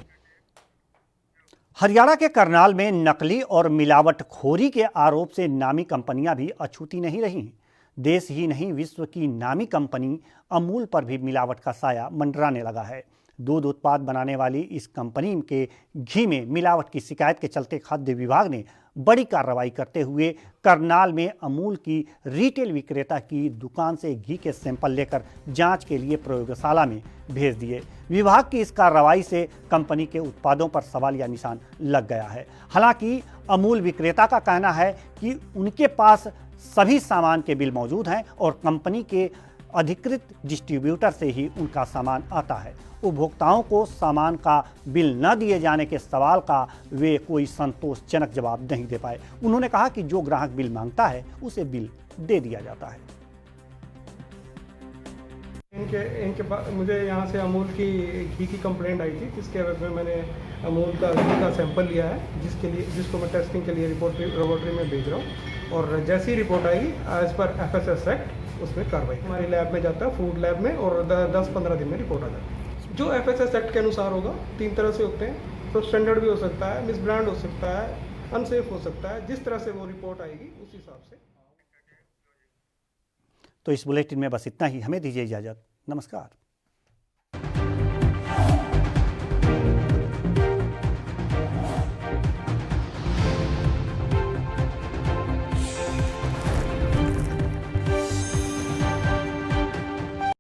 हरियाणा के करनाल में नकली और मिलावटखोरी के आरोप से नामी कंपनियां भी अछूती नहीं रही। देश ही नहीं, विश्व की नामी कंपनी अमूल पर भी मिलावट का साया मंडराने लगा है। दूध उत्पाद बनाने वाली इस कंपनी के घी में मिलावट की शिकायत के चलते खाद्य विभाग ने बड़ी कार्रवाई करते हुए करनाल में अमूल की रिटेल विक्रेता की दुकान से घी के सैंपल लेकर जांच के लिए प्रयोगशाला में भेज दिए। विभाग की इस कार्रवाई से कंपनी के उत्पादों पर सवालिया निशान लग गया है। हालांकि अमूल विक्रेता का कहना है कि उनके पास सभी सामान के बिल मौजूद हैं और कंपनी के अधिकृत डिस्ट्रीब्यूटर से ही उनका सामान आता है। उपभोक्ताओं को सामान का बिल न दिए जाने के सवाल का वे कोई संतोषजनक जवाब नहीं दे पाए। उन्होंने कहा कि जो ग्राहक बिल मांगता है उसे बिल दे दिया जाता है। इनके पास मुझे यहाँ से अमूल की घी की कंप्लेंट आई थी, जिसके वजह में मैंने अमूल का घी का सैंपल लिया है, जिसको मैं टेस्टिंग के लिए लेबोरेटरी में भेज रहा हूँ। और जैसी रिपोर्ट आएगी एज पर FSS एक्ट उसमें कार्रवाई हमारी लैब में जाता है, फूड लैब में, और 10-15 दिन में रिपोर्ट आ जाती है। जो FSS एक्ट के अनुसार होगा, 3 तरह से होते हैं। तो स्टैंडर्ड भी हो सकता है, मिस ब्रांड हो सकता है, अनसेफ हो सकता है। जिस तरह से वो रिपोर्ट आएगी उस हिसाब से। तो इस बुलेटिन में बस इतना ही। हमें दीजिए इजाजत। नमस्कार।